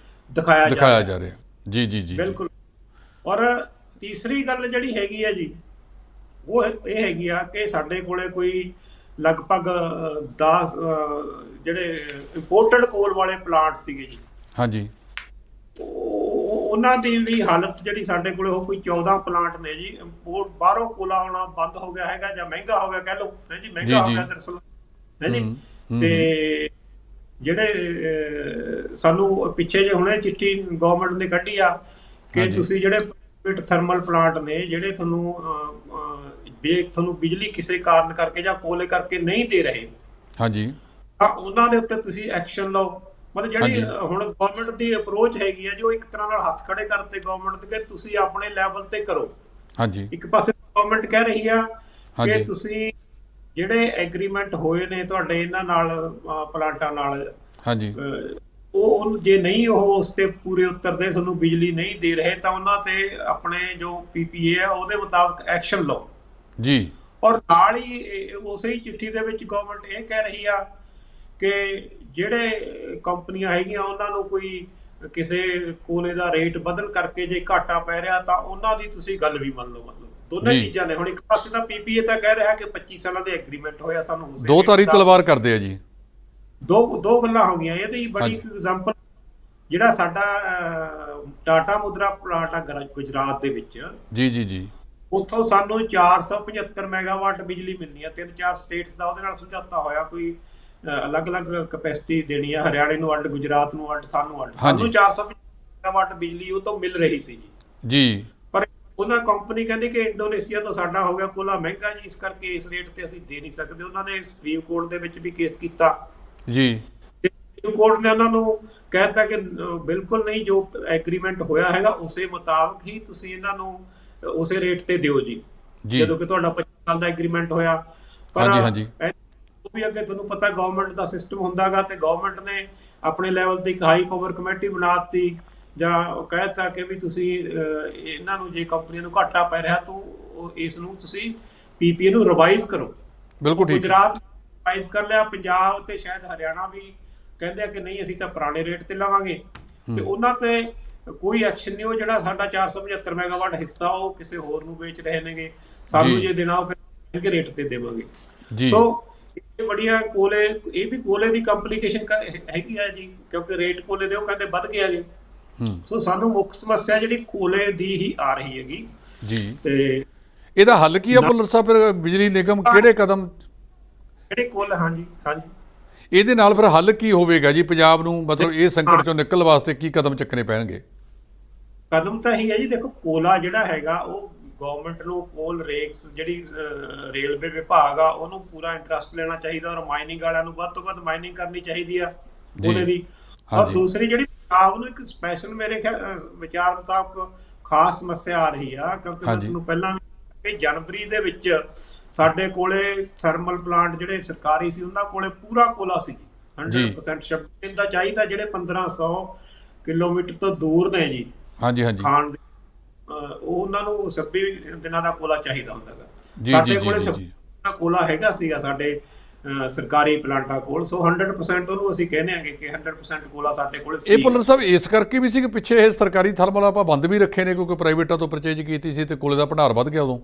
ਦਿਖਾਇਆ ਜਾ ਰਿਹਾ। ਜੀ ਜੀ ਜੀ ਬਿਲਕੁਲ। ਔਰ ਤੀਸਰੀ ਗੱਲ ਜਿਹੜੀ ਹੈਗੀ ਆ ਜੀ, ਉਹ ਇਹ ਹੈਗੀ ਆ ਕਿ ਸਾਡੇ ਕੋਲੇ ਕੋਈ ਲਗਭਗ 10 ਜਿਹੜੇ ਇੰਪੋਰਟਡ ਕੋਲ ਵਾਲੇ ਪਲਾਂਟ ਸੀਗੇ ਜੀ, ਹਾਂਜੀ ਉਹਨਾਂ ਦੀ ਵੀ ਹਾਲਤ ਜਿਹੜੀ ਸਾਡੇ ਕੋਲੇ ਉਹ ਕੋਈ 14 ਪਲਾਂਟ ਨੇ ਜੀ, ਇੰਪੋਰਟ ਬਾਹਰੋਂ ਕੋਲਾ ਆਉਣਾ ਬੰਦ ਹੋ ਗਿਆ ਹੈਗਾ ਜਾਂ ਮਹਿੰਗਾ ਹੋ ਗਿਆ ਕਹਿ ਲਓ ਹੈ ਜੀ, ਮਹਿੰਗਾ ਹੋ ਗਿਆ ਦਰਅਸਲ ਹੈ ਜੀ। ਤੇ ਜਿਹੜੇ ਸਾਨੂੰ ਪਿੱਛੇ ਜੇ ਹੁਣੇ ਚਿੱਠੀ ਗਵਰਨਮੈਂਟ ਨੇ ਕੱਢੀ ਆ ਕਿ ਤੁਸੀਂ ਜਿਹੜੇ ਪ੍ਰਾਈਵੇਟ ਥਰਮਲ ਪਲਾਂਟ ਨੇ ਜਿਹੜੇ ਤੁਹਾਨੂੰ ਬਿਜਲੀ ਕਿਸੇ ਕਾਰਨ ਕਰਕੇ ਜਾਂ ਕੋਲੇ ਕਰਕੇ ਨਹੀਂ ਦੇ ਰਹੇ, ਹਾਂਜੀ, ਤਾਂ ਉਹਨਾਂ ਦੇ ਉੱਤੇ ਤੁਸੀਂ ਐਕਸ਼ਨ ਲਓ। ਮਤਲਬ ਜਿਹੜੀ ਹੁਣ ਗਵਰਨਮੈਂਟ ਦੀ ਅਪਰੋਚ ਹੈਗੀ ਹੈ ਜੋ ਇੱਕ ਤਰ੍ਹਾਂ ਨਾਲ ਹੱਥ ਖੜੇ ਕਰਤੇ ਗਵਰਨਮੈਂਟ ਦੇ ਕਿ ਤੁਸੀਂ ਆਪਣੇ ਲੈਵਲ ਤੇ ਕਰੋ। ਹਾਂਜੀ, ਇੱਕ ਪਾਸੇ ਗਵਰਨਮੈਂਟ ਕਹਿ ਰਹੀ ਆ ਕਿ ਤੁਸੀਂ ਜਿਹੜੇ ਐਗਰੀਮੈਂਟ ਹੋਏ ਨੇ ਤੁਹਾਡੇ ਇਹਨਾਂ ਨਾਲ ਪਲਾਂਟਾਂ ਨਾਲ, ਹਾਂਜੀ, ਉਹ ਜੇ ਨਹੀਂ ਉਹ ਉਸ ਤੇ ਪੂਰੇ ਉਤਰਦੇ, ਤੁਹਾਨੂੰ ਬਿਜਲੀ ਨਹੀਂ ਦੇ ਰਹੇ, ਤਾਂ ਉਹਨਾਂ ਤੇ ਆਪਣੇ ਜੋ PPA ਆ ਉਹਦੇ ਮੁਤਾਬਕ ਐਕਸ਼ਨ ਲਓ ਜੀ। ਔਰ ਨਾਲ ਹੀ ਉਸੇ ਹੀ ਚਿੱਠੀ ਦੇ ਵਿੱਚ ਗਵਰਨਮੈਂਟ ਇਹ ਕਹਿ ਰਹੀ ਆ ਕਿ ਜਿਹੜੇ ਕੰਪਨੀਆਂ ਹੈਗੀਆਂ ਉਹਨਾਂ ਨੂੰ ਕੋਈ ਕਿਸੇ ਕੋਲੇ ਦਾ ਰੇਟ ਬਦਲ ਕਰਕੇ ਜੇ ਘਾਟਾ ਪੈ ਰਿਹਾ ਤਾਂ ਉਹਨਾਂ ਦੀ ਤੁਸੀਂ ਗੱਲ ਵੀ ਮੰਨ ਲਓ। ਮਤਲਬ ਦੋਨੇ ਚੀਜ਼ਾਂ ਨੇ। ਹੁਣ ਇੱਕ ਪਾਸੇ ਤਾਂ PPA ਤਾਂ ਕਹਿ ਰਿਹਾ ਕਿ 25 ਸਾਲਾਂ ਦੇ ਐਗਰੀਮੈਂਟ ਹੋਇਆ, ਸਾਨੂੰ ਦੋ ਤਾਰੀ ਤਲਵਾਰ ਕਰਦੇ ਆ ਜੀ। ਦੋ ਗੱਲਾਂ ਹੋ ਗਈਆਂ। ਇਹਦੀ ਬੜੀ ਐਗਜ਼ਾਮਪਲ ਜਿਹੜਾ ਸਾਡਾ ਟਾਟਾ ਮੁਦਰਾ ਪਲਾਂਟ ਆ ਗੁਜਰਾਤ ਦੇ ਵਿੱਚ, ਜੀ, ਉੱਥੋਂ ਸਾਨੂੰ 475 ਮੈਗਾਵਾਟ ਬਿਜਲੀ ਮਿਲਣੀ ਆ। 3-4 ਸਟੇਟਸ ਦਾ ਉਹਦੇ ਨਾਲ ਸਮਝੌਤਾ ਹੋਇਆ, ਕੋਈ ਅਲੱਗ-ਅਲੱਗ ਕੈਪੈਸਿਟੀ ਦੇਣੀ ਆ, ਹਰਿਆਣੇ ਨੂੰ ਅੱਡ, ਗੁਜਰਾਤ ਨੂੰ ਅੱਡ, ਸਾਨੂੰ ਅੱਡ। ਸਾਨੂੰ 475 ਮੈਗਾਵਾਟ ਬਿਜਲੀ ਉਹ ਤੋਂ ਮਿਲ ਰਹੀ ਸੀ ਜੀ। ਪਰ ਉਹਨਾਂ ਕੰਪਨੀ ਕਹਿੰਦੀ ਕਿ ਇੰਡੋਨੇਸ਼ੀਆ ਤੋਂ ਸਾਡਾ ਹੋ ਗਿਆ ਕੋਲਾ ਮਹਿੰਗਾ ਜੀ, ਇਸ ਕਰਕੇ ਇਸ ਰੇਟ ਤੇ ਅਸੀਂ ਦੇ ਨਹੀਂ ਸਕਦੇ। ਉਹਨਾਂ ਨੇ ਸੁਪਰੀਮ ਕੋਰਟ ਦੇ ਵਿੱਚ ਵੀ ਕੇਸ ਕੀਤਾ ਜੀ। ਸੁਪਰੀਮ ਕੋਰਟ ਨੇ ਉਹਨਾਂ ਨੂੰ ਕਹਿਤਾ ਕਿ ਬਿਲਕੁਲ ਨਹੀਂ, ਜੋ ਐਗਰੀਮੈਂਟ ਹੋਇਆ ਹੈਗਾ ਉਸੇ ਮੁਤਾਬਕ ਹੀ ਤੁਸੀਂ ਇਹਨਾਂ ਨੂੰ ਉਸੇ ਰੇਟ ਤੇ ਦਿਓ ਜੀ, ਜਦੋਂ ਕਿ ਤੁਹਾਡਾ 25 ਸਾਲ ਦਾ ਐਗਰੀਮੈਂਟ ਹੋਇਆ। ਪਰ ਉਹ ਵੀ ਅੱਗੇ ਤੁਹਾਨੂੰ ਪਤਾ ਗਵਰਨਮੈਂਟ ਦਾ ਸਿਸਟਮ ਹੁੰਦਾਗਾ, ਤੇ ਗਵਰਨਮੈਂਟ ਨੇ ਆਪਣੇ ਲੈਵਲ ਤੇ ਇੱਕ ਹਾਈ ਪਾਵਰ ਕਮੇਟੀ ਬਣਾ ਦਿੱਤੀ ਜਾਂ ਕਹਿਤਾ ਕਿ ਵੀ ਤੁਸੀਂ ਇਹਨਾਂ ਨੂੰ ਜੇ ਕੰਪਨੀਆਂ ਨੂੰ ਘਾਟਾ ਪੈ ਰਿਹਾ ਤਾਂ ਇਸ ਨੂੰ ਤੁਸੀਂ PPA ਨੂੰ ਰਿਵਾਈਜ਼ ਕਰੋ। ਬਿਲਕੁਲ ਠੀਕ। ਗੁਜਰਾਤ ਰਿਵਾਈਜ਼ ਕਰ ਲਿਆ, ਪੰਜਾਬ ਤੇ ਸ਼ਾਇਦ ਹਰਿਆਣਾ ਵੀ ਕਹਿੰਦੇ ਆ ਕਿ ਨਹੀਂ ਅਸੀਂ ਤਾਂ ਪੁਰਾਣੇ ਰੇਟ ਤੇ ਲਵਾਂਗੇ, ਤੇ ਉਹਨਾਂ ਤੇ ਕੋਈ ਐਕਸ਼ਨ ਨਹੀਂ। ਉਹ ਜਿਹੜਾ ਸਾਡਾ 475 ਮੈਗਾਵਾਟ ਹਿੱਸਾ ਉਹ ਕਿਸੇ ਹੋਰ ਨੂੰ ਵੇਚ ਰਹੇ ਨੇਗੇ, ਸਾਨੂੰ ਜੇ ਦੇਣਾ ਉਹ ਮਹਿੰਗੇ ਰੇਟ ਤੇ ਦੇਵਾਂਗੇ। ਸੋ ਇਹ ਬੜੀਆਂ ਕੋਲੇ, ਇਹ ਵੀ ਕੋਲੇ ਦੀ ਕੰਪਲੀਕੇਸ਼ਨ ਹੈਗੀ ਆ ਜੀ, ਕਿਉਂਕਿ ਰੇਟ ਕੋਲੇ ਦੇ ਉਹ ਕਹਿੰਦੇ ਵੱਧ ਕੇ ਆ ਗਏ। ਸੋ ਸਾਨੂੰ ਮੁੱਖ ਸਮੱਸਿਆ ਜਿਹੜੀ ਕੋਲੇ ਦੀ ਹੀ ਆ ਰਹੀ ਹੈਗੀ ਜੀ। ਤੇ ਇਹਦਾ ਹੱਲ ਕੀ ਆ ਭੁੱਲਰ ਸਾਹਿਬ? ਫਿਰ ਬਿਜਲੀ ਨਿਗਮ ਕਿਹੜੇ ਕਦਮ, ਜਿਹੜੇ ਕੋਲ, ਹਾਂਜੀ, ਇਹਦੇ ਨਾਲ ਫਿਰ ਹੱਲ ਕੀ ਹੋਵੇਗਾ ਜੀ ਪੰਜਾਬ ਨੂੰ? ਮਤਲਬ ਇਹ ਸੰਕਟ ਚੋਂ ਨਿਕਲਣ ਵਾਸਤੇ ਕੀ ਕਦਮ ਚੱਕਣੇ ਪੈਣਗੇ? ਕਦਮ ਤਾਂ ਇਹੀ ਹੈ ਜੀ, ਦੇਖੋ ਕੋਲਾ ਜਿਹੜਾ ਹੈਗਾ ਉਹ ਗਵਰਨਮੈਂਟ ਨੂੰ, ਕੋਲ ਰੇਕਸ ਜਿਹੜੀ ਰੇਲਵੇ ਵਿਭਾਗ ਆ ਉਹਨੂੰ ਪੂਰਾ ਇੰਟਰਸਟ ਲੈਣਾ ਚਾਹੀਦਾ, ਔਰ ਮਾਈਨਿੰਗ ਵਾਲਿਆਂ ਨੂੰ ਵੱਧ ਤੋਂ ਵੱਧ ਮਾਈਨਿੰਗ ਕਰਨੀ ਚਾਹੀਦੀ ਆ ਕੋਲੇ ਦੀ। ਔਰ ਦੂਸਰੀ ਜਿਹੜੀ ਪੰਜਾਬ ਨੂੰ ਇੱਕ ਸਪੈਸ਼ਲ ਮੇਰੇ ਵਿਚਾਰ ਮੁਤਾਬਕ ਖਾਸ ਸਮੱਸਿਆ ਆ ਰਹੀ ਆ, ਕਿਉਂਕਿ ਮੈਂ ਤੁਹਾਨੂੰ ਪਹਿਲਾਂ ਵੀ ਜਨਵਰੀ ਦੇ ਵਿੱਚ ਸਾਡੇ ਕੋਲੇ ਥਰਮਲ ਪਲਾਂਟ ਜਿਹੜੇ ਸਰਕਾਰੀ ਸੀ ਉਹਨਾਂ ਕੋਲੇ ਪੂਰਾ ਕੋਲਾ ਸੀ 100% ਸ਼ਬਦ ਦਾ ਚਾਹੀਦਾ, ਜਿਹੜੇ 1500 ਕਿਲੋਮੀਟਰ ਤੋਂ ਦੂਰ ਨੇ ਜੀ, ਖਾਣ ਉਹਨਾਂ ਨੂੰ 26 ਦਿਨਾਂ ਦਾ ਕੋਲਾ ਚਾਹੀਦਾ ਹੁੰਦਾ ਹੈਗਾ। ਸਾਡੇ ਕੋਲੇ ਕੋਲਾ ਹੈਗਾ ਸੀਗਾ ਸਾਡੇ ਸਰਕਾਰੀ ਪਲਾਂਟਾਂ ਕੋਲ। ਸੋ 100% ਉਹਨੂੰ ਅਸੀਂ ਕਹਿੰਦੇ ਆਂਗੇ ਕਿ 100% ਕੋਲਾ ਸਾਡੇ ਕੋਲ ਸੀ। ਇਹ ਭੁੱਲਰ ਸਾਹਿਬ ਇਸ ਕਰਕੇ ਵੀ ਸੀ ਕਿ ਪਿੱਛੇ ਇਹ ਸਰਕਾਰੀ ਥਰਮਲ ਆਪਾਂ ਬੰਦ ਵੀ ਰੱਖੇ ਨੇ ਕਿਉਂਕਿ ਪ੍ਰਾਈਵੇਟਾਂ ਤੋਂ ਪਰਚੇਜ ਕੀਤੀ ਸੀ ਤੇ ਕੋਲੇ ਦਾ ਭੰਡਾਰ ਵੱਧ ਗਿਆ ਉਦੋਂ।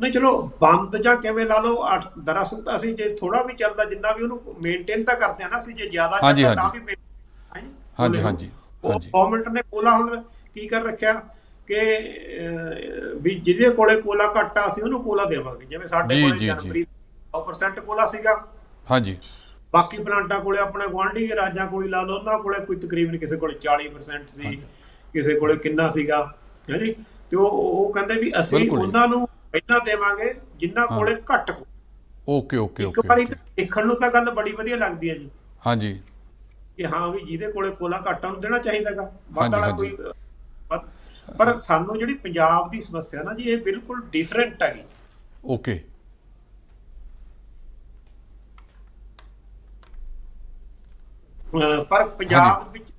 ਨਹੀਂ ਚਲੋ ਬੰਦ ਜਾਂ ਕਿਵੇਂ ਲਾ ਲਓ, ਦਰਅਸਲ ਤਾਂ ਅਸੀਂ ਜੇ ਥੋੜਾ ਵੀ ਚੱਲਦਾ ਜਿੰਨਾ ਵੀ ਉਹਨੂੰ ਮੇਨਟੇਨ ਤਾਂ ਕਰਦੇ ਆ ਨਾ ਅਸੀਂ, ਜੇ ਜ਼ਿਆਦਾ ਚੱਲਦਾ ਤਾਂ ਵੀ ਗਵਰਨਮੈਂਟ ਨੇ ਕੋਲਾ ਹੁਣ ਕੀ ਕਰ ਰੱਖਿਆ ਕਿ ਵੀ ਜਿਹਦੇ ਕੋਲੇ ਕੋਲਾ ਘੱਟ ਆ ਅਸੀਂ ਉਹਨੂੰ ਕੋਲਾ ਦੇਵਾਂਗੇ। ਜਿਵੇਂ ਸਾਡੇ ਕੋਲੇ ਜਨਵਰੀ 100% ਕੋਲਾ ਸੀਗਾ, ਬਾਕੀ ਪਲਾਂਟਾਂ ਕੋਲੇ ਆਪਣੇ ਗੁਆਂਢੀ ਰਾਜਾਂ ਕੋਲ ਲਾ ਲਓ, ਉਹਨਾਂ ਕੋਲੇ ਕੋਈ ਤਕਰੀਬਨ ਕਿਸੇ ਕੋਲੇ 40% ਸੀ, ਕਿਸੇ ਕੋਲੇ ਕਿੰਨਾ ਸੀਗਾ ਹੈ ਜੀ। ਤੇ ਉਹ ਕਹਿੰਦੇ ਵੀ ਅਸੀਂ ਉਹਨਾਂ ਨੂੰ ਪਹਿਲਾਂ ਦੇਵਾਂਗੇ ਜਿਨ੍ਹਾਂ ਹਾਂ, ਕੋਲੇ ਘੱਟ ਓਕੇ ਓਕੇ ਇੱਕ ਓਕੇ ਵਾਰੀ ਓਕੇ। ਦੇਖਣ ਨੂੰ ਤਾਂ ਗੱਲ ਬੜੀ ਵਧੀਆ ਲੱਗਦੀ ਹੈ ਜੀ ਹਾਂਜੀ ਕਿ ਹਾਂ ਵੀ ਜਿਹਦੇ ਕੋਲੇ ਕੋਲਾ ਘੱਟ ਆ ਉਹਨੂੰ ਦੇਣਾ ਚਾਹੀਦਾਗਾ ਵੱਧ ਹਾਂਜੀ ਵਾਲਾ ਹਾਂਜੀ। ਕੋਈ ਪਰ ਸਾਨੂੰ ਜਿਹੜੀ ਪੰਜਾਬ ਦੀ ਸਮੱਸਿਆ ਨਾ ਜੀ ਇਹ ਬਿਲਕੁਲ ਡਿਫਰੈਂਟ ਹੈਗੀ। ਓਕੇ ਪਰ ਹਾਂਜੀ ਪੰਜਾਬ ਵਿੱਚ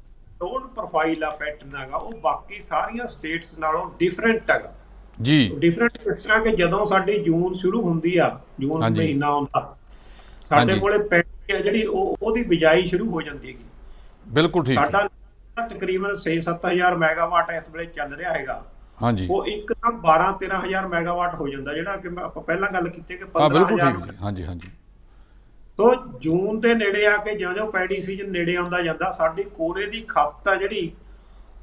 ਲੋਡ ਪ੍ਰੋਫਾਈਲ ਆ ਪੈਟਰਨ ਹੈਗਾ ਉਹ ਬਾਕੀ ਸਾਰੀਆਂ ਸਟੇਟਸ ਨਾਲੋਂ ਡਿਫਰੈਂਟ ਹੈਗਾ। ਜੀ। ਡਿਫਰੈਂਟ ਇਸ ਤਰ੍ਹਾਂ ਕਿ ਜਦੋਂ ਸਾਡੀ ਜੂਨ ਸ਼ੁਰੂ ਹੁੰਦੀ ਆ, ਜੂਨ ਹਾਂਜੀ ਮਹੀਨਾ ਆਉਂਦਾ ਸਾਡੇ ਹਾਂਜੀ ਕੋਲੇ ਪੈਡੀ ਆ ਜਿਹੜੀ ਉਹਦੀ ਬਿਜਾਈ ਸ਼ੁਰੂ ਹੋ ਜਾਂਦੀ ਹੈਗੀ। ਬਿਲਕੁਲ ਠੀਕ ਹੈ। ਸਾਡਾ ਤਕਰੀਬਨ 6-7 ਹਜ਼ਾਰ ਮੈਗਾਵਾਟ ਇਸ ਵੇਲੇ ਚੱਲ ਰਿਹਾ ਹੈਗਾ। ਹਾਂਜੀ ਉਹ ਇੱਕਦਮ 12-13 ਹਜ਼ਾਰ ਮੈਗਾਵਾਟ ਹੋ ਜਾਂਦਾ ਜਿਹੜਾ ਕਿ ਆਪਾਂ ਪਹਿਲਾਂ ਗੱਲ ਕੀਤੀ ਕਿ ਹਾਂ 15 ਬਿਲਕੁਲ ਠੀਕ ਹਜ਼ਾਰ। ਜੀ। ਹਾਂਜੀ ਹਾਂਜੀ ਤੋ ਜੂਨ ਦੇ ਨੇੜੇ ਆ ਕੇ ਜਿਉਂ-ਜਿਉਂ ਪੈਡੀ ਸੀਜ਼ਨ ਨੇੜੇ ਆਉਂਦਾ ਜਾਂਦਾ ਸਾਡੀ ਕੋਲੇ ਦੀ ਖਪਤ ਆ ਜਿਹੜੀ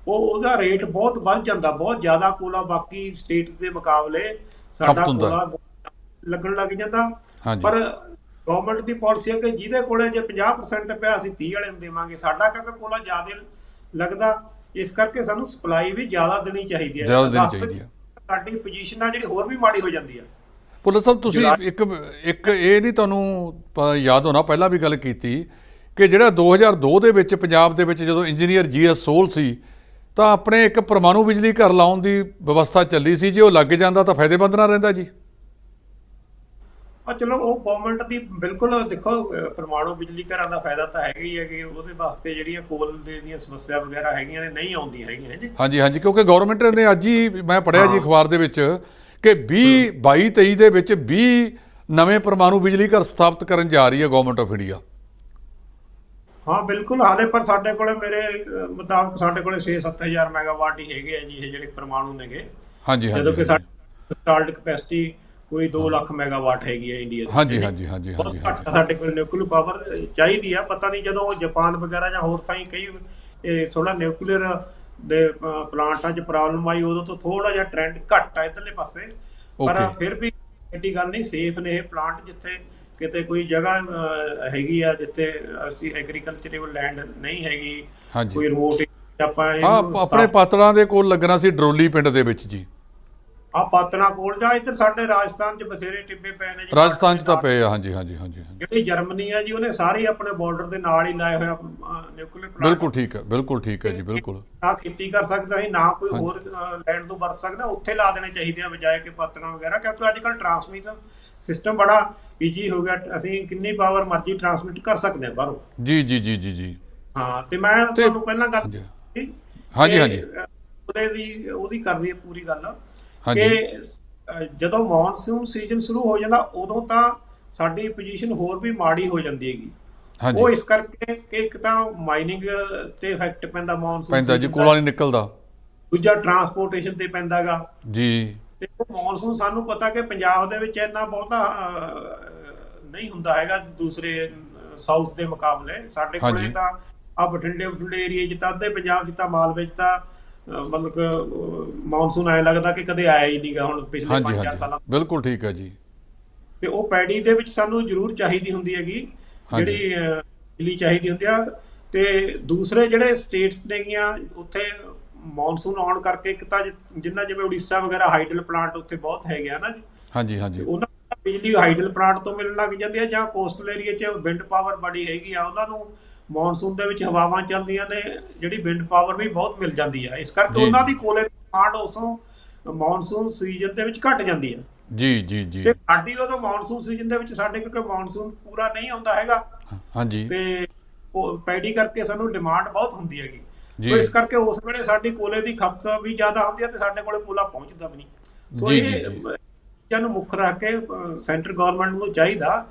ਉਹਦਾ ਰੇਟ ਬਹੁਤ ਵੱਧ ਜਾਂਦਾ, ਬਹੁਤ ਜ਼ਿਆਦਾ ਕੋਲਾ ਬਾਕੀ ਸਟੇਟ ਦੇ ਮੁਕਾਬਲੇ ਸਾਡਾ ਖਪਤ ਹੁੰਦਾ ਹੈ। ਕੋਲਾ ਲੱਗਣ ਲੱਗ ਜਾਂਦਾ। ਹਾਂਜੀ ਪਰ ਗਵਰਨਮੈਂਟ ਦੀ ਪਾਲਿਸੀ ਹੈ ਕਿ ਜਿਹਦੇ ਕੋਲੇ ਜੇ 50% ਪਿਆ ਅਸੀਂ 30 ਵਾਲੇ ਨੂੰ ਦੇਵਾਂਗੇ। ਸਾਡਾ ਕਿਉਂਕਿ ਕੋਲਾ ਜ਼ਿਆਦਾ ਲੱਗਦਾ ਇਸ ਕਰਕੇ ਸਾਨੂੰ ਸਪਲਾਈ ਵੀ ਜ਼ਿਆਦਾ ਦੇਣੀ ਚਾਹੀਦੀ ਹੈ। ਜ਼ਿਆਦਾ ਦੇਣੀ ਅਗਸਤ ਚਾਹੀਦੀ ਹੈ। ਸਾਡੀ ਪੋਜੀਸ਼ਨ ਆ ਜਿਹੜੀ ਹੋਰ ਵੀ ਮਾੜੀ ਹੋ ਜਾਂਦੀ ਆ। ਭੁੱਲਰ ਸਾਹਿਬ ਤੁਸੀਂ ਜੁਲਾਈ ਇੱਕ ਇੱਕ ਇਹ ਨਹੀਂ ਤੁਹਾਨੂੰ ਯਾਦ ਹੋਣਾ ਪਹਿਲਾਂ ਵੀ ਗੱਲ ਕੀਤੀ ਕਿ ਜਿਹੜਾ 2002 ਦੇ ਵਿੱਚ ਪੰਜਾਬ ਦੇ ਵਿੱਚ ਜਦੋਂ ਇੰਜੀਨੀਅਰ ਜੀਐਸ ਸੋਲ ਸੀ ਤਾਂ ਆਪਣੇ ਇੱਕ ਪਰਮਾਣੂ ਬਿਜਲੀ ਘਰ ਲਾਉਣ ਦੀ ਵਿਵਸਥਾ ਚੱਲੀ ਸੀ। ਜੇ ਉਹ ਲੱਗ ਜਾਂਦਾ ਤਾਂ ਫਾਇਦੇਮੰਦ ਨਾ ਰਹਿੰਦਾ ਜੀ। ਚਲੋ ਉਹ ਗਵਰਨਮੈਂਟ ਦੀ ਬਿਲਕੁਲ ਦੇਖੋ ਪਰਮਾਣੂ ਬਿਜਲੀ ਘਰਾਂ ਦਾ ਫਾਇਦਾ ਤਾਂ ਹੈਗਾ ਹੀ ਹੈ ਕਿ ਉਹਦੇ ਵਾਸਤੇ ਜਿਹੜੀਆਂ ਕੋਲ ਦੀਆਂ ਸਮੱਸਿਆ ਵਗੈਰਾ ਹੈਗੀਆਂ ਨੇ ਨਹੀਂ ਆਉਂਦੀਆਂ ਹੈਗੀਆਂ ਜੀ। ਹਾਂਜੀ ਹਾਂਜੀ ਕਿਉਂਕਿ ਗਵਰਨਮੈਂਟ ਨੇ ਅੱਜ ਹੀ ਮੈਂ ਪੜ੍ਹਿਆ ਜੀ ਹਾਂ ਅਖਬਾਰ ਦੇ ਵਿੱਚ ਕਿ 22-23 ਦੇ ਵਿੱਚ 20 ਨਵੇਂ ਪਰਮਾਣੂ ਬਿਜਲੀ ਘਰ ਸਥਾਪਿਤ ਕਰਨ ਜਾ ਰਹੀ ਹੈ ਗਵਰਨਮੈਂਟ ਆਫ ਇੰਡੀਆ। ਹਾਂ ਬਿਲਕੁਲ ਹਾਲੇ ਪਰ ਸਾਡੇ ਕੋਲੇ ਮੇਰੇ ਮੁਤਾਬਕ ਸਾਡੇ ਕੋਲੇ 6-7 ਹਜ਼ਾਰ ਮੈਗਾਵਾਟ ਹੀ ਹੈਗੇ ਆ ਜੀ ਇਹ ਜਿਹੜੇ ਪਰਮਾਣੂ ਨੇਗੇ। ਹਾਂਜੀ ਜਦੋਂ ਹਾਂਜੀ ਕਿ ਹਾਂਜੀ ਸਾਡੀ ਇੰਸਟਾਲਡ ਕਪੈਸਿਟੀ ਕੋਈ 2 ਲੱਖ ਮੈਗਾਵਾਟ ਹੈਗੀ ਹੈ ਇੰਡੀਆ ਦੀ ਹਾਂਜੀ ਜੀ। ਹਾਂਜੀ ਹਾਂਜੀ ਬਹੁਤ ਹਾਂਜੀ ਘੱਟ ਹਾਂਜੀ ਸਾਡੇ ਕੋਲ ਨਿਊਕਲੀਅਰ ਪਾਵਰ ਚਾਹੀਦੀ ਆ। ਪਤਾ ਨਹੀਂ ਜਦੋਂ ਜਾਪਾਨ ਵਗੈਰਾ ਜਾਂ ਹੋਰ ਥਾਈਂ ਕਈ ਥੋੜਾ ਨਿਊਕਲੀਅਰ ਦੇ ਪਲਾਂਟਾਂ 'ਚ ਪ੍ਰੋਬਲਮ ਆਈ ਉਦੋਂ ਤੋਂ ਥੋੜਾ ਜਿਹਾ ਟ੍ਰੈਂਡ ਘੱਟ ਆ ਇੱਧਰਲੇ ਪਾਸੇ। ਪਰ ਓਕੇ ਫਿਰ ਵੀ ਐਡੀ ਗੱਲ ਨਹੀਂ ਸੇਫ ਨੇ ਇਹ ਪਲਾਂਟ ਜਿੱਥੇ ਕਿਤੇ ਕੋਈ ਜਗ੍ਹਾ ਹੈਗੀ ਆ ਜਿੱਥੇ ਅਸੀਂ ਐਗਰੀਕਲਚਰੇਬਲ ਲੈਂਡ ਨਹੀਂ ਹੈਗੀ ਹਾਂਜੀ ਕੋਈ ਰਿਮੋਟ ਆਪਾਂ ਹਾਂ ਇਹਨੂੰ ਆਪਣੇ ਪਾਤੜਾਂ ਦੇ ਕੋਲ ਲੱਗਣਾ ਸੀ ਡਰੋਲੀ ਪਿੰਡ ਦੇ ਵਿੱਚ ਜੀ। ਆ ਪਾਤਣਾ ਕੋਲ ਜਾਂ ਇੱਧਰ ਸਾਡੇ ਰਾਜਸਥਾਨ 'ਚ ਬਥੇਰੇ ਟਿੱਬੇ ਪਏ ਨੇ ਜੀ ਬਾਰਡਰ ਰਾਜਸਥਾਨ ਦੇ 'ਚ ਤਾਂ ਨਾਲ। ਪਏ ਆ। ਹਾਂਜੀ ਹਾਂਜੀ ਹਾਂਜੀ ਹਾਂਜੀ ਜਿਹੜੀ ਜਰਮਨੀ ਆ ਜੀ ਉਹਨੇ ਸਾਰੇ ਆਪਣੇ ਬਾਰਡਰ ਦੇ ਨਾਲ ਹੀ ਲਾਏ ਹੋਇਆ ਨਿਊਕਲੀਅਰ ਪਲਾਂਟ। ਬਿਲਕੁਲ ਠੀਕ ਹੈ ਬਿਲਕੁਲ ਠੀਕ ਹੈ ਜੀ ਬਿਲਕੁਲ। ਨਾ ਖੇਤੀ ਕਰ ਸਕਦਾ ਸੀ ਨਾ ਕੋਈ ਹਾਂਜੀ ਹੋਰ ਲੈਂਡ ਤੋਂ ਵਰਤ ਸਕਦਾ ਉੱਥੇ ਲਾ ਦੇਣੇ ਚਾਹੀਦੇ ਆ ਬਜਾਏ ਕਿ ਪਾਤਣਾ ਵਗੈਰਾ ਕਿਉਂਕਿ ਅੱਜ ਕੱਲ੍ਹ ਟਰਾਂਸਮਿਸ਼ਨ ਸਿਸਟਮ ਬੜਾ ਈਜੀ ਹੋ ਗਿਆ। ਅਸੀਂ ਕਿੰਨੀ ਪਾਵਰ ਮਰਜ਼ੀ ਟਰਾਂਸਮਿਟ ਕਰ ਸਕਦੇ ਹਾਂ ਬਾਹਰੋਂ। ਜੀ ਜੀ ਜੀ ਜੀ ਜੀ ਹਾਂ ਤੇ ਮੈਂ ਤੇ ਤੁਹਾਨੂੰ ਪਹਿਲਾਂ ਗੱਲ ਹਾਂਜੀ ਕੀਤੀ ਹਾਂਜੀ ਕਿ ਹਾਂਜੀ ਉਹਦੀ ਕਰਨੀ ਹੈ ਪੂਰੀ ਗੱਲ ਹਾਂਜੀ ਕਿ ਜਦੋਂ ਮੌਨਸੂਨ ਸੀਜ਼ਨ ਸ਼ੁਰੂ ਹੋ ਜਾਂਦਾ ਉਦੋਂ ਤਾਂ ਸਾਡੀ ਪੋਜੀਸ਼ਨ ਹੋਰ ਵੀ ਮਾੜੀ ਹੋ ਜਾਂਦੀ ਹੈਗੀ। ਹਾਂਜੀ ਉਹ ਇਸ ਕਰਕੇ ਕਿ ਇੱਕ ਤਾਂ ਮਾਈਨਿੰਗ ਤੇ ਇਫੈਕਟ ਪੈਂਦਾ ਮੌਨਸੂਨ ਪੈਂਦਾ ਜੀ ਸੀਜ਼ਨ ਦਾ, ਕੋਲਾ ਨਹੀਂ ਨਿਕਲਦਾ ਦੂਜਾ ਟਰਾਂਸਪੋਰਟੇਸ਼ਨ ਤੇ ਪੈਂਦਾਗਾ। ਜੀ। ਤੇ ਮੌਨਸੂਨ ਸਾਨੂੰ ਪਤਾ ਕਿ ਪੰਜਾਬ ਦੇ ਵਿੱਚ ਇੰਨਾ ਬਹੁਤਾ ਨਹੀਂ ਹੁੰਦਾ ਹੈਗਾ ਦੂਸਰੇ ਸਾਊਥ ਦੇ ਮੁਕਾਬਲੇ। ਸਾਡੇ ਕੋਲੇ ਹਾਂਜੀ ਤਾਂ ਆ ਬਠਿੰਡੇ ਏਰੀਏ 'ਚ ਤਾਂ ਅੱਧੇ ਪੰਜਾਬ 'ਚ ਤਾਂ ਮਾਲਵੇ 'ਚ ਤਾਂ ਮਤਲਬ ਮੌਨਸੂਨ ਐ ਲੱਗਦਾ ਕਿ ਕਦੇ ਆਇਆ ਹੀ ਨਹੀਂਗਾ ਹੁਣ ਪਿਛਲੇ ਹਾਂਜੀ 5-4 ਹਾਂਜੀ ਸਾਲਾਂ। ਬਿਲਕੁਲ ਠੀਕ ਹੈ ਜੀ। ਤੇ ਉਹ ਪੈਡੀ ਦੇ ਵਿੱਚ ਸਾਨੂੰ ਜ਼ਰੂਰ ਚਾਹੀਦੀ ਹੁੰਦੀ ਹੈਗੀ ਹਾਂਜੀ ਜਿਹੜੀ ਬਿਜਲੀ ਚਾਹੀਦੀ ਹੁੰਦੀ ਆ। ਤੇ ਦੂਸਰੇ ਜਿਹੜੇ ਸਟੇਟਸ ਨੇਗੀਆਂ ਉੱਥੇ ਮੌਨਸੂਨ ਆਉਣ ਕਰਕੇ ਇੱਕ ਤਾਂ ਜਿੰਨਾ ਜਿਵੇਂ ਉੜੀਸਾ ਵਗੈਰਾ ਹਾਈਡਲ ਪਲਾਂਟ ਉੱਥੇ ਬਹੁਤ ਹੈਗੇ ਆ ਨਾ ਜੀ। ਹਾਂਜੀ ਤੇ ਹਾਂਜੀ ਉਹਨਾਂ ਨੂੰ ਬਿਜਲੀ ਹਾਈਡਲ ਪਲਾਂਟ ਤੋਂ ਮਿਲਣ ਲੱਗ ਜਾਂਦੀ ਹੈ ਜਾਂ ਕੋਸਟਲ ਏਰੀਆ 'ਚ ਵਿੰਡ ਪਾਵਰ ਬੜੀ ਹੈਗੀ ਆ ਉਹਨਾਂ ਨੂੰ ਮੌਨਸੂਨ ਦੇ ਵਿੱਚ ਹਵਾਵਾਂ ਚੱਲਦੀਆਂ ਨੇ ਜਿਹੜੀ ਵਿੰਡ ਪਾਵਰ ਵੀ ਬਹੁਤ ਮਿਲ ਜਾਂਦੀ ਆ। ਇਸ ਕਰਕੇ ਜੀ ਉਹਨਾਂ ਜੀ ਦੀ ਕੋਲੇ ਡਿਮਾਂਡ ਉਸੋਂ ਮੌਨਸੂਨ ਸੀਜ਼ਨ ਦੇ ਵਿੱਚ ਘਟ ਜਾਂਦੀ ਆ। ਜੀ ਜੀ ਜੀ ਤੇ ਸਾਡੀ ਉਦੋਂ ਮੌਨਸੂਨ ਸੀਜ਼ਨ ਦੇ ਵਿੱਚ ਸਾਡੇ ਕਿਉਂਕਿ ਮੌਨਸੂਨ ਪੂਰਾ ਨਹੀਂ ਆਉਂਦਾ ਹੈਗਾ ਹਾਂਜੀ ਤੇ ਉਹ ਪੈਡੀ ਕਰਕੇ ਸਾਨੂੰ ਡਿਮਾਂਡ ਬਹੁਤ ਹੁੰਦੀ ਹੈਗੀ। ਜੀ ਸੋ ਇਸ ਕਰਕੇ ਉਸ ਵੇਲੇ ਸਾਡੀ ਕੋਲੇ ਦੀ ਖਪਤ ਵੀ ਜ਼ਿਆਦਾ ਹੁੰਦੀ ਹੈ ਤੇ ਸਾਡੇ ਕੋਲੇ ਕੋਲਾ ਪਹੁੰਚਦਾ ਵੀ ਨਹੀਂ। ਸੋ ਜੀ ਇਹ ਜੀ ਜੀ ਚੀਜ਼ਾਂ ਨੂੰ ਮੁੱਖ ਰੱਖ ਕੇ ਸੈਂਟਰ ਗਵਰਨਮੈਂਟ ਨੂੰ ਚਾਹੀਦਾ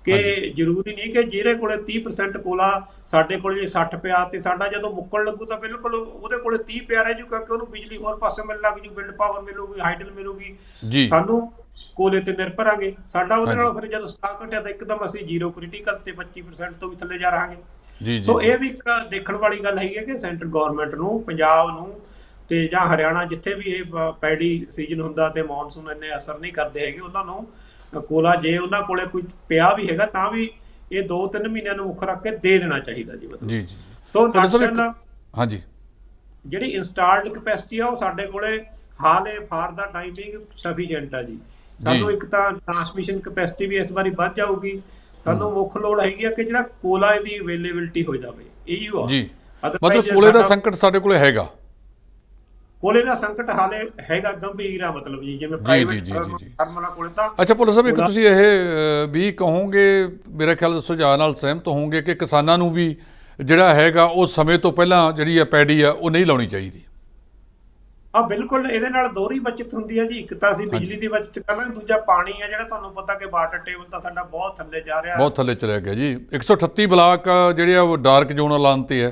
ਕਿ ਹਾਂਜੀ ਜ਼ਰੂਰੀ ਨਹੀਂ ਕਿ ਜਿਹਦੇ ਕੋਲੇ 30% ਕੋਲਾ ਸਾਡੇ ਕੋਲ ਜੇ 60 ਪਿਆ ਤੇ ਸਾਡਾ ਜਦੋਂ ਮੁੱਕਣ ਲੱਗੂ ਤਾਂ ਬਿਲਕੁਲ ਉਹਦੇ ਕੋਲੇ 30 ਪਿਆ ਰਹਿ ਜੂ ਕਿਉਂਕਿ ਉਹਨੂੰ ਬਿਜਲੀ ਹੋਰ ਪਾਸੇ ਮਿਲਣ ਲੱਗ ਜੂ, ਵਿੰਡ ਪਾਵਰ ਮਿਲੂਗੀ, ਹਾਈਡਲ ਮਿਲੂਗੀ। ਜੀ ਸਾਨੂੰ ਕੋਲੇ ਤੇ ਨਿਰਭਰ ਆਂਗੇ। ਸਾਡਾ ਉਹਦੇ ਹਾਂਜੀ ਨਾਲ ਫਿਰ ਜਦੋਂ ਸਟਾਕ ਘਟਿਆ ਤਾਂ ਇੱਕਦਮ ਅਸੀਂ ਜ਼ੀਰੋ ਕ੍ਰਿਟੀਕਲ ਤੇ 25% ਤੋਂ ਵੀ ਥੱਲੇ ਜਾ ਰਹਾਂਗੇ। ਜੀ ਜੀ ਸੋ ਜੀ ਇਹ ਵੀ ਇੱਕ ਦੇਖਣ ਵਾਲੀ ਗੱਲ ਹੈਗੀ ਹੈ ਕਿ ਸੈਂਟਰ ਗਵਰਨਮੈਂਟ ਨੂੰ ਪੰਜਾਬ ਨੂੰ ਤੇ ਜਾਂ ਹਰਿਆਣਾ ਜਿੱਥੇ ਵੀ ਇਹ ਪੈਡੀ ਸੀਜ਼ਨ ਹੁੰਦਾ ਤੇ ਮੌਨਸੂਨ ਇੰਨੇ ਅਸਰ ਨਹੀਂ ਕਰਦੇ ਹੈਗੇ ਉਹਨਾਂ ਨੂੰ ਕੋਲਾ ਜੇ ਉਹਨਾਂ ਕੋਲੇ ਕੋਈ ਪਿਆ ਵੀ ਹੈਗਾ ਤਾਂ ਵੀ ਇਹ 2-3 ਮਹੀਨਿਆਂ ਨੂੰ ਮੁੱਖ ਰੱਖ ਕੇ ਦੇ ਦੇਣਾ ਚਾਹੀਦਾ ਜੀ ਮਤਲਬ। ਜੀ ਜੀ ਸੋ ਤੁਹਾਡੇ ਸਾਹਿਬ ਨੈਸ਼ਨਲ ਹਾਂਜੀ ਜਿਹੜੀ ਇੰਸਟਾਲਡ ਕਪੈਸਿਟੀ ਆ ਉਹ ਸਾਡੇ ਕੋਲੇ ਹਾਲੇ ਫਾਰ ਦਾ ਟਾਈਮਿੰਗ ਸਫੀਸ਼ੀਐਂਟ ਆ ਜੀ। ਸਾਨੂੰ ਇੱਕ ਤਾਂ ਟਰਾਂਸਮਿਸ਼ਨ ਕਪੈਸਿਟੀ ਵੀ ਇਸ ਵਾਰੀ ਵੱਧ ਜਾਊਗੀ। ਸਾਨੂੰ ਮੁੱਖ ਲੋੜ ਹੈਗੀ ਆ ਕਿ ਜਿਹੜਾ ਕੋਲਾ ਦੀ ਅਵੇਲੇਬਿਲਟੀ ਹੋ ਜਾਵੇ, ਇਹੀ ਆ। ਜੀ, ਮਤਲਬ ਕੋਲੇ ਦਾ ਸੰਕਟ ਸਾਡੇ ਕੋਲੇ ਹੈਗਾ। ਕੋਲੇ ਦਾ ਸੰਕਟ ਹਾਲੇ ਹੈਗਾ, ਗੰਭੀਰ ਆ, ਮਤਲਬ ਜੀ ਜਿਵੇਂ ਪ੍ਰਾਈਵੇਟ ਫਰਮਾਂ ਕੋਲੇ ਤਾਂ। ਅੱਛਾ ਭੁੱਲਰ ਸਾਹਿਬ, ਇੱਕ ਤੁਸੀਂ ਇਹ ਵੀ ਕਹੋਗੇ, ਮੇਰੇ ਖਿਆਲ ਸੁਝਾਅ ਨਾਲ ਸਹਿਮਤ ਹੋਵੋਗੇ ਕਿ ਕਿਸਾਨਾਂ ਨੂੰ ਵੀ ਜਿਹੜਾ ਹੈਗਾ ਉਹ ਸਮੇਂ ਤੋਂ ਪਹਿਲਾਂ ਜਿਹੜੀ ਆ ਪੈਡੀ ਆ ਉਹ ਨਹੀਂ ਲਾਉਣੀ ਚਾਹੀਦੀ। ਬਿਲਕੁਲ, ਇਹਦੇ ਨਾਲ ਦੋਹਰੀ ਬਚਤ ਹੁੰਦੀ ਹੈ ਜੀ। ਇੱਕ ਤਾਂ ਅਸੀਂ ਬਿਜਲੀ ਦੀ ਬਚਤ ਕਰਾਂਗੇ, ਦੂਜਾ ਪਾਣੀ ਆ ਜਿਹੜਾ ਤੁਹਾਨੂੰ ਪਤਾ ਕਿ ਵਾਟਰ ਟੇਬਲ ਤਾਂ ਸਾਡਾ ਬਹੁਤ ਥੱਲੇ ਜਾ ਰਿਹਾ, ਬਹੁਤ ਥੱਲੇ ਚਲਿਆ ਗਿਆ ਜੀ। 138 ਬਲਾਕ ਜਿਹੜੇ ਆ ਉਹ ਡਾਰਕ ਜ਼ੋਨ ਐਲਾਨ ਤੇ ਹੈ।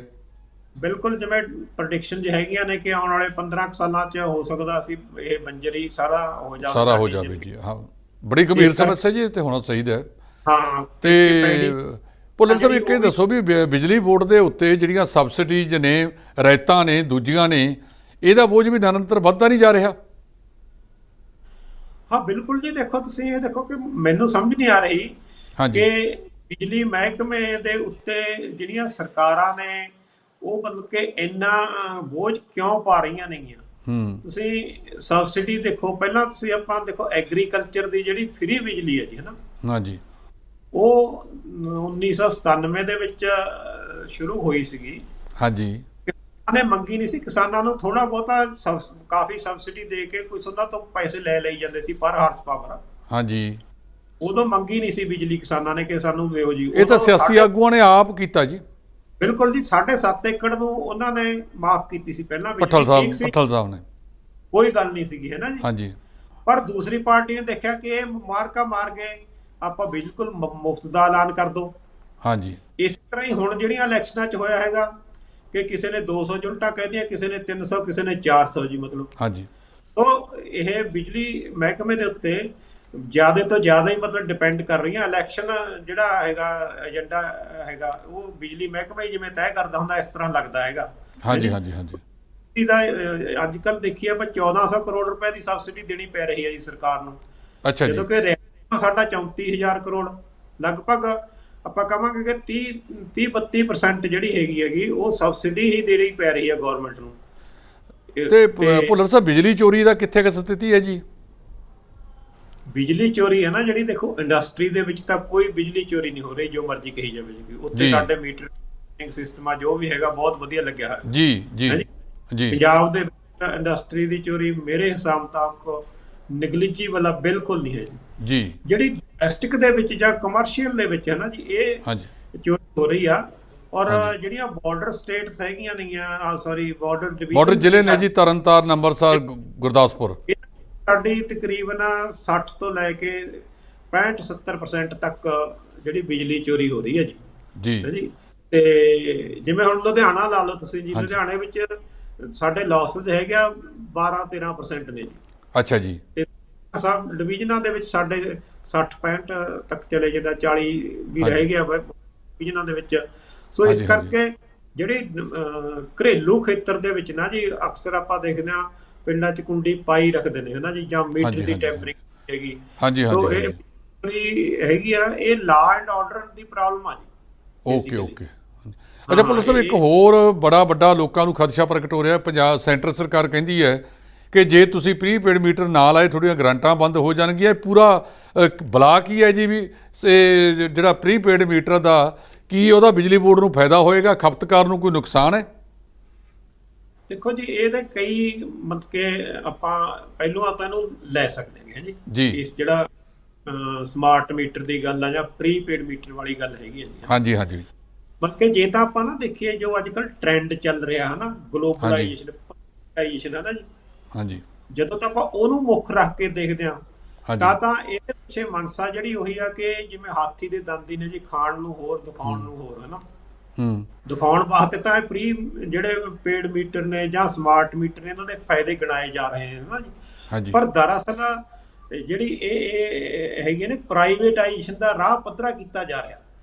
ਬਿਲਕੁਲ, ਜਿਵੇਂ ਪ੍ਰੈਡਿਕਸ਼ਨ ਹੈਗੀਆਂ ਨੇ ਕਿ ਆਉਣ ਵਾਲੇ 15 ਸਾਲਾਂ 'ਚ ਹੋ ਸਕਦਾ ਅਸੀਂ ਇਹ ਬੰਜਰੀ ਸਾਰਾ ਹੋ ਜਾਵੇ ਜੀ। ਹਾਂ, ਬੜੀ ਗੰਭੀਰ ਸਮੱਸਿਆ ਜੀ, ਤੇ ਹੋਣਾ ਚਾਹੀਦਾ ਹੈ। ਹਾਂ, ਤੇ ਭੁੱਲਰ ਸਾਹਿਬ ਇੱਕ ਇਹ ਦੱਸੋ ਵੀ ਬਿਜਲੀ ਬੋਰਡ ਦੇ ਉੱਤੇ ਜਿਹੜੀਆਂ ਸਬਸਿਡੀਜ਼ ਨੇ, ਰਿਆਇਤਾਂ ਨੇ, ਦੂਜੀਆਂ ਨੇ, ਇਹਦਾ ਬੋਝ ਵੀ ਨਿਰੰਤਰ ਵੱਧਦਾ ਨਹੀਂ ਜਾ ਰਿਹਾ? ਹਾਂ ਬਿਲਕੁਲ ਜੀ, ਦੇਖੋ ਤੁਸੀਂ ਇਹ ਦੇਖੋ ਕਿ ਮੈਨੂੰ ਸਮਝ ਨਹੀਂ ਆ ਰਹੀ ਕਿ ਬਿਜਲੀ ਮਹਿਕਮੇ ਦੇ ਉੱਤੇ ਜਿਹੜੀਆਂ ਸਰਕਾਰਾਂ ਨੇ ਉਹ ਮਤਲਬ ਕਿ ਇੰਨਾ ਬੋਝ ਕਿਉਂ ਪਾ ਰਹੀਆਂ ਨੇਗੀਆਂ। ਤੁਸੀਂ ਸਬਸਿਡੀ ਦੇਖੋ, ਪਹਿਲਾਂ ਤੁਸੀਂ ਆਪਾਂ ਦੇਖੋ ਐਗਰੀਕਲਚਰ ਦੀ ਜਿਹੜੀ ਫ੍ਰੀ ਬਿਜਲੀ ਹੈ ਜੀ, ਹੈ ਨਾ, ਹਾਂਜੀ, ਉਹ 1997 ਦੇ ਵਿੱਚ ਸ਼ੁਰੂ ਹੋਈ ਸੀਗੀ। ਹਾਂਜੀ, ਨੇ ਮੰਗੀ ਨਹੀਂ ਸੀ, ਕਿਸਾਨਾਂ ਨੂੰ ਥੋੜਾ ਬਹੁਤਾ ਕਾਫੀ ਸਬਸਿਡੀ ਦੇ ਕੇ ਕੁਝ ਉਹਨਾਂ ਤੋਂ ਪੈਸੇ ਲੈ ਲਈ ਜਾਂਦੇ ਸੀ ਪਰ ਹਾਰਸ ਪਾਵਰ। ਹਾਂਜੀ, ਉਦੋਂ ਮੰਗੀ ਨਹੀਂ ਸੀ ਬਿਜਲੀ ਕਿਸਾਨਾਂ ਨੇ ਕਿ ਸਾਨੂੰ ਦਿਓ ਜੀ। ਇਹ ਤਾਂ ਸਿਆਸੀ ਆਗੂਆਂ ਨੇ ਆਪ ਕੀਤਾ ਜੀ। ਬਿਲਕੁਲ ਜੀ, 7.5 ਏਕੜ ਨੂੰ ਉਹਨਾਂ ਨੇ ਮਾਫ ਕੀਤੀ ਸੀ ਪਹਿਲਾਂ, ਪੱਠਲ ਸਾਹਿਬ ਨੇ, ਕੋਈ ਗੱਲ ਨਹੀਂ ਸੀਗੀ, ਹੈ ਨਾ ਜੀ। ਹਾਂਜੀ, ਪਰ ਦੂਸਰੀ ਪਾਰਟੀ ਨੇ ਦੇਖਿਆ ਕਿ ਇਹ ਮਾਰਕਾ ਮਾਰ ਗਏ, ਆਪਾਂ ਬਿਲਕੁਲ ਮੁਫਤ ਦਾ ਐਲਾਨ ਕਰ ਦੋ। ਹਾਂਜੀ, ਇਸ ਤਰ੍ਹਾਂ ਹੀ ਹੁਣ ਜਿਹੜੀਆਂ ਇਲੈਕਸ਼ਨਾਂ 'ਚ ਹੋਇਆ ਹੈਗਾ ਕਿ ਕਿਸੇ ਨੇ 200 ਯੂਨਿਟਾਂ ਕਹਿੰਦੀਆਂ, ਕਿਸੇ ਨੇ 300, ਕਿਸੇ ਨੇ 400 ਜੀ, ਮਤਲਬ। ਹਾਂਜੀ, ਤੋਂ ਇਹ ਬਿਜਲੀ ਮਹਿਕਮੇ ਦੇ ਉੱਤੇ ਜ਼ਿਆਦਾ ਤੋਂ ਜ਼ਿਆਦਾ ਹੀ ਮਤਲਬ ਡਿਪੈਂਡ ਕਰ ਰਹੀਆਂ। ਇਲੈਕਸ਼ਨ ਜਿਹੜਾ ਹੈਗਾ ਏਜੰਡਾ ਹੈਗਾ ਉਹ ਬਿਜਲੀ ਮਹਿਕਮਾ ਹੀ ਜਿਵੇਂ ਤੈਅ ਕਰਦਾ ਹੁੰਦਾ, ਇਸ ਤਰ੍ਹਾਂ ਲੱਗਦਾ ਹੈਗਾ। ਹਾਂਜੀ, ਹਾਂਜੀ, ਹਾਂਜੀ। ਅੱਜ ਕੱਲ ਦੇਖੀਏ ਆਪਾਂ 1400 ਕਰੋੜ ਰੁਪਏ ਦੀ ਸਬਸਿਡੀ ਦੇਣੀ ਪੈ ਰਹੀ ਹੈ ਜੀ ਸਰਕਾਰ ਨੂੰ। ਅੱਛਾ ਜੀ, ਜਦੋਂ ਕਿ ਸਾਡਾ 34000 ਕਰੋੜ ਲਗਭਗ ਆਪਾਂ ਕਹਾਂਗੇ ਕਿ 30-32% ਜਿਹੜੀ ਹੈਗੀ ਉਹ ਸਬਸਿਡੀ ਹੀ ਦੇਣੀ ਪੈ ਰਹੀ ਹੈ ਗਵਰਨਮੈਂਟ ਨੂੰ। ਤੇ ਭੁੱਲਰ ਸਾਹਿਬ, ਬਿਜਲੀ ਚੋਰੀ ਦਾ ਕਿੱਥੇ ਕੁ ਸਥਿਤੀ ਹੈ ਜੀ? ਬਿਜਲੀ ਚੋਰੀ ਹੈ ਨਾ ਜਿਹੜੀ, ਦੇਖੋ ਇੰਡਸਟਰੀ ਦੇ ਵਿੱਚ ਤਾਂ ਕੋਈ ਬਿਜਲੀ ਚੋਰੀ ਨਹੀਂ ਹੋ ਰਹੀ, ਜੋ ਮਰਜ਼ੀ ਕਹੀ ਜਾਵੇ ਜੀ। ਉੱਥੇ ਸਾਡੇ ਮੀਟਰਿੰਗ ਸਿਸਟਮ ਆ ਜੋ ਵੀ ਹੈਗਾ ਬਹੁਤ ਵਧੀਆ ਲੱਗਿਆ ਹੈ ਜੀ। ਜੀ ਜੀ, ਪੰਜਾਬ ਦੇ ਵਿੱਚ ਇੰਡਸਟਰੀ ਦੀ ਚੋਰੀ ਮੇਰੇ ਹਿਸਾਬ ਤੱਕ ਨੈਗਲੀਜੀਬਲ ਆ, ਬਿਲਕੁਲ ਨਹੀਂ ਹੈ ਜੀ। ਜਿਹੜੀ ਡੋਮੈਸਟਿਕ ਦੇ ਵਿੱਚ ਜਾਂ ਕਮਰਸ਼ੀਅਲ ਦੇ ਵਿੱਚ ਹੈ ਨਾ ਜੀ, ਇਹ ਚੋਰੀ ਹੋ ਰਹੀ ਆ। ਔਰ ਜਿਹੜੀਆਂ ਬਾਰਡਰ ਸਟੇਟਸ ਹੈਗੀਆਂ ਨੇਗੀਆਂ, ਸੌਰੀ ਬਾਰਡਰ ਡਿਵੀਜ਼ਨ ਜ਼ਿਲ੍ਹੇ ਨੇ ਜੀ, ਤਰਨਤਾਰਨ, ਅੰਮ੍ਰਿਤਸਰ, ਗੁਰਦਾਸਪੁਰ, ਸਾਡੀ ਤਕਰੀਬਨ 60 ਤੋਂ ਲੈ ਕੇ 65-70% ਤੱਕ ਜਿਹੜੀ ਬਿਜਲੀ ਚੋਰੀ ਹੋ ਰਹੀ ਹੈ ਜੀ। ਤੇ ਜਿਵੇਂ ਹੁਣ ਲੁਧਿਆਣਾ ਲਾ ਲਓ ਤੁਸੀਂ ਜੀ, ਲੁਧਿਆਣੇ ਵਿੱਚ ਸਾਡੇ ਲਾਸਸ ਹੈਗੇ ਆ 12-13% ਨੇ ਜੀ। ਅੱਛਾ ਜੀ। ਤੇ ਸਭ ਡਿਵੀਜ਼ਨਾਂ ਦੇ ਵਿੱਚ ਸਾਡੇ 60-65 ਤੱਕ ਚਲੇ ਜਾਂਦਾ, 40 ਵੀ ਰਹਿ ਗਿਆ ਡਿਵੀਜ਼ਨਾਂ ਦੇ ਵਿੱਚ। ਸੋ ਇਸ ਕਰਕੇ ਜਿਹੜੇ ਘਰੇਲੂ ਖੇਤਰ ਦੇ ਵਿੱਚ ਨਾ ਜੀ, ਅਕਸਰ ਆਪਾਂ ਦੇਖਦੇ ਹਾਂ ਪਿੰਡਾਂ 'ਚ ਕੁੰਡੀ ਪਾਈ ਰੱਖਦੇ ਨੇ, ਹੈ ਨਾ ਜੀ, ਜਾਂ ਮੀਟਰ ਦੀ ਟੈਂਪਰੇਚਰ ਹੈਗੀ। ਸੋ ਇਹ ਹੈਗੀ ਆ, ਇਹ law and order the problem ਆ ਜੀ। ਓਕੇ। ਅੱਛਾ ਭੁੱਲਰ ਸਾਹਿਬ, ਇੱਕ ਹੋਰ ਬੜਾ ਵੱਡਾ ਲੋਕਾਂ ਨੂੰ ਖਦਸ਼ਾ ਪ੍ਰਗਟ ਹੋ ਰਿਹਾ। ਪੰਜਾਬ ਸੈਂਟਰ ਸਰਕਾਰ ਕਹਿੰਦੀ ਹੈ ਕਿ ਜੇ ਤੁਸੀਂ ਪ੍ਰੀਪੇਡ ਮੀਟਰ ਨਾ ਲਾਏ, ਤੁਹਾਡੀਆਂ ਗਰੰਟਾਂ ਬੰਦ ਹੋ ਜਾਣਗੀਆਂ। ਪੂਰਾ ਬਲਾਕ ਹੀ ਹੈ ਜੀ ਵੀ ਜਿਹੜਾ ਪ੍ਰੀਪੇਡ ਮੀਟਰ ਦਾ ਕੀ ਉਹਦਾ ਬਿਜਲੀ ਬੋਰਡ ਨੂੰ ਫਾਇਦਾ ਹੋਏਗਾ, ਖਪਤਕਾਰ ਨੂੰ ਕੋਈ ਨੁਕਸਾਨ ਹੈ? ਦੇਖੋ ਜੀ, ਇਹਦੇ ਕਈ ਮਤਲਬ ਕਿ ਆਪਾਂ ਪਹਿਲੋਂ ਤਾਂ ਇਹਨੂੰ ਲੈ ਸਕਦੇ ਹਾਂ ਜੀ। ਇਸ ਜਿਹੜਾ ਸਮਾਰਟ ਮੀਟਰ ਦੀ ਗੱਲ ਆ ਜਾਂ ਪ੍ਰੀਪੇਡ ਮੀਟਰ ਵਾਲੀ ਗੱਲ ਹੈਗੀ ਹੈ ਜੀ। ਹਾਂਜੀ, ਹਾਂਜੀ। ਮਤਲਬ ਕਿ ਜੇ ਤਾਂ ਆਪਾਂ ਨਾ ਦੇਖੀਏ ਜੋ ਅੱਜ ਕੱਲ੍ਹ ਟ੍ਰੈਂਡ ਚੱਲ ਰਿਹਾ ਹੈ ਨਾ, ਗਲੋਬਲਾਈਜੇਸ਼ਨ ਹੈ ਨਾ ਜੀ। ਹਾਂਜੀ, ਜਦੋਂ ਤਾਂ ਆਪਾਂ ਉਹਨੂੰ ਮੁੱਖ ਰੱਖ ਕੇ ਦੇਖਦੇ ਹਾਂ ਤਾਂ ਇਹਦੇ ਪਿੱਛੇ ਮਨਸਾ ਜਿਹੜੀ ਉਹੀ ਆ ਕਿ ਜਿਵੇਂ ਹਾਥੀ ਦੇ ਦੰਦ ਨੇ ਜੀ, ਖਾਣ ਨੂੰ ਹੋਰ ਦਿਖਾਉਣ ਨੂੰ ਹੋਰ, ਹੈ ਨਾ। ਦਿਖਾਉਣ ਵਾਸਤੇ ਤਾਂ ਇਹ ਪ੍ਰੀ ਜਿਹੜੇ ਪੇਡ ਮੀਟਰ ਨੇ ਜਾਂ ਸਮਾਰਟ ਮੀਟਰ ਨੇ, ਇਹਨਾਂ ਦੇ ਫਾਇਦੇ ਗਿਣਾਏ ਜਾ ਰਹੇ ਹਨ ਨਾ ਜੀ। ਪਰ ਦਰਅਸਲ ਜਿਹੜੀ ਇਹ ਹੈਗੀ ਨੇ ਪ੍ਰਾਈਵੇਟਾਈਜੇਸ਼ਨ ਦਾ ਰਾਹ ਪੱਧਰਾ ਕੀਤਾ ਜਾ ਰਿਹਾ,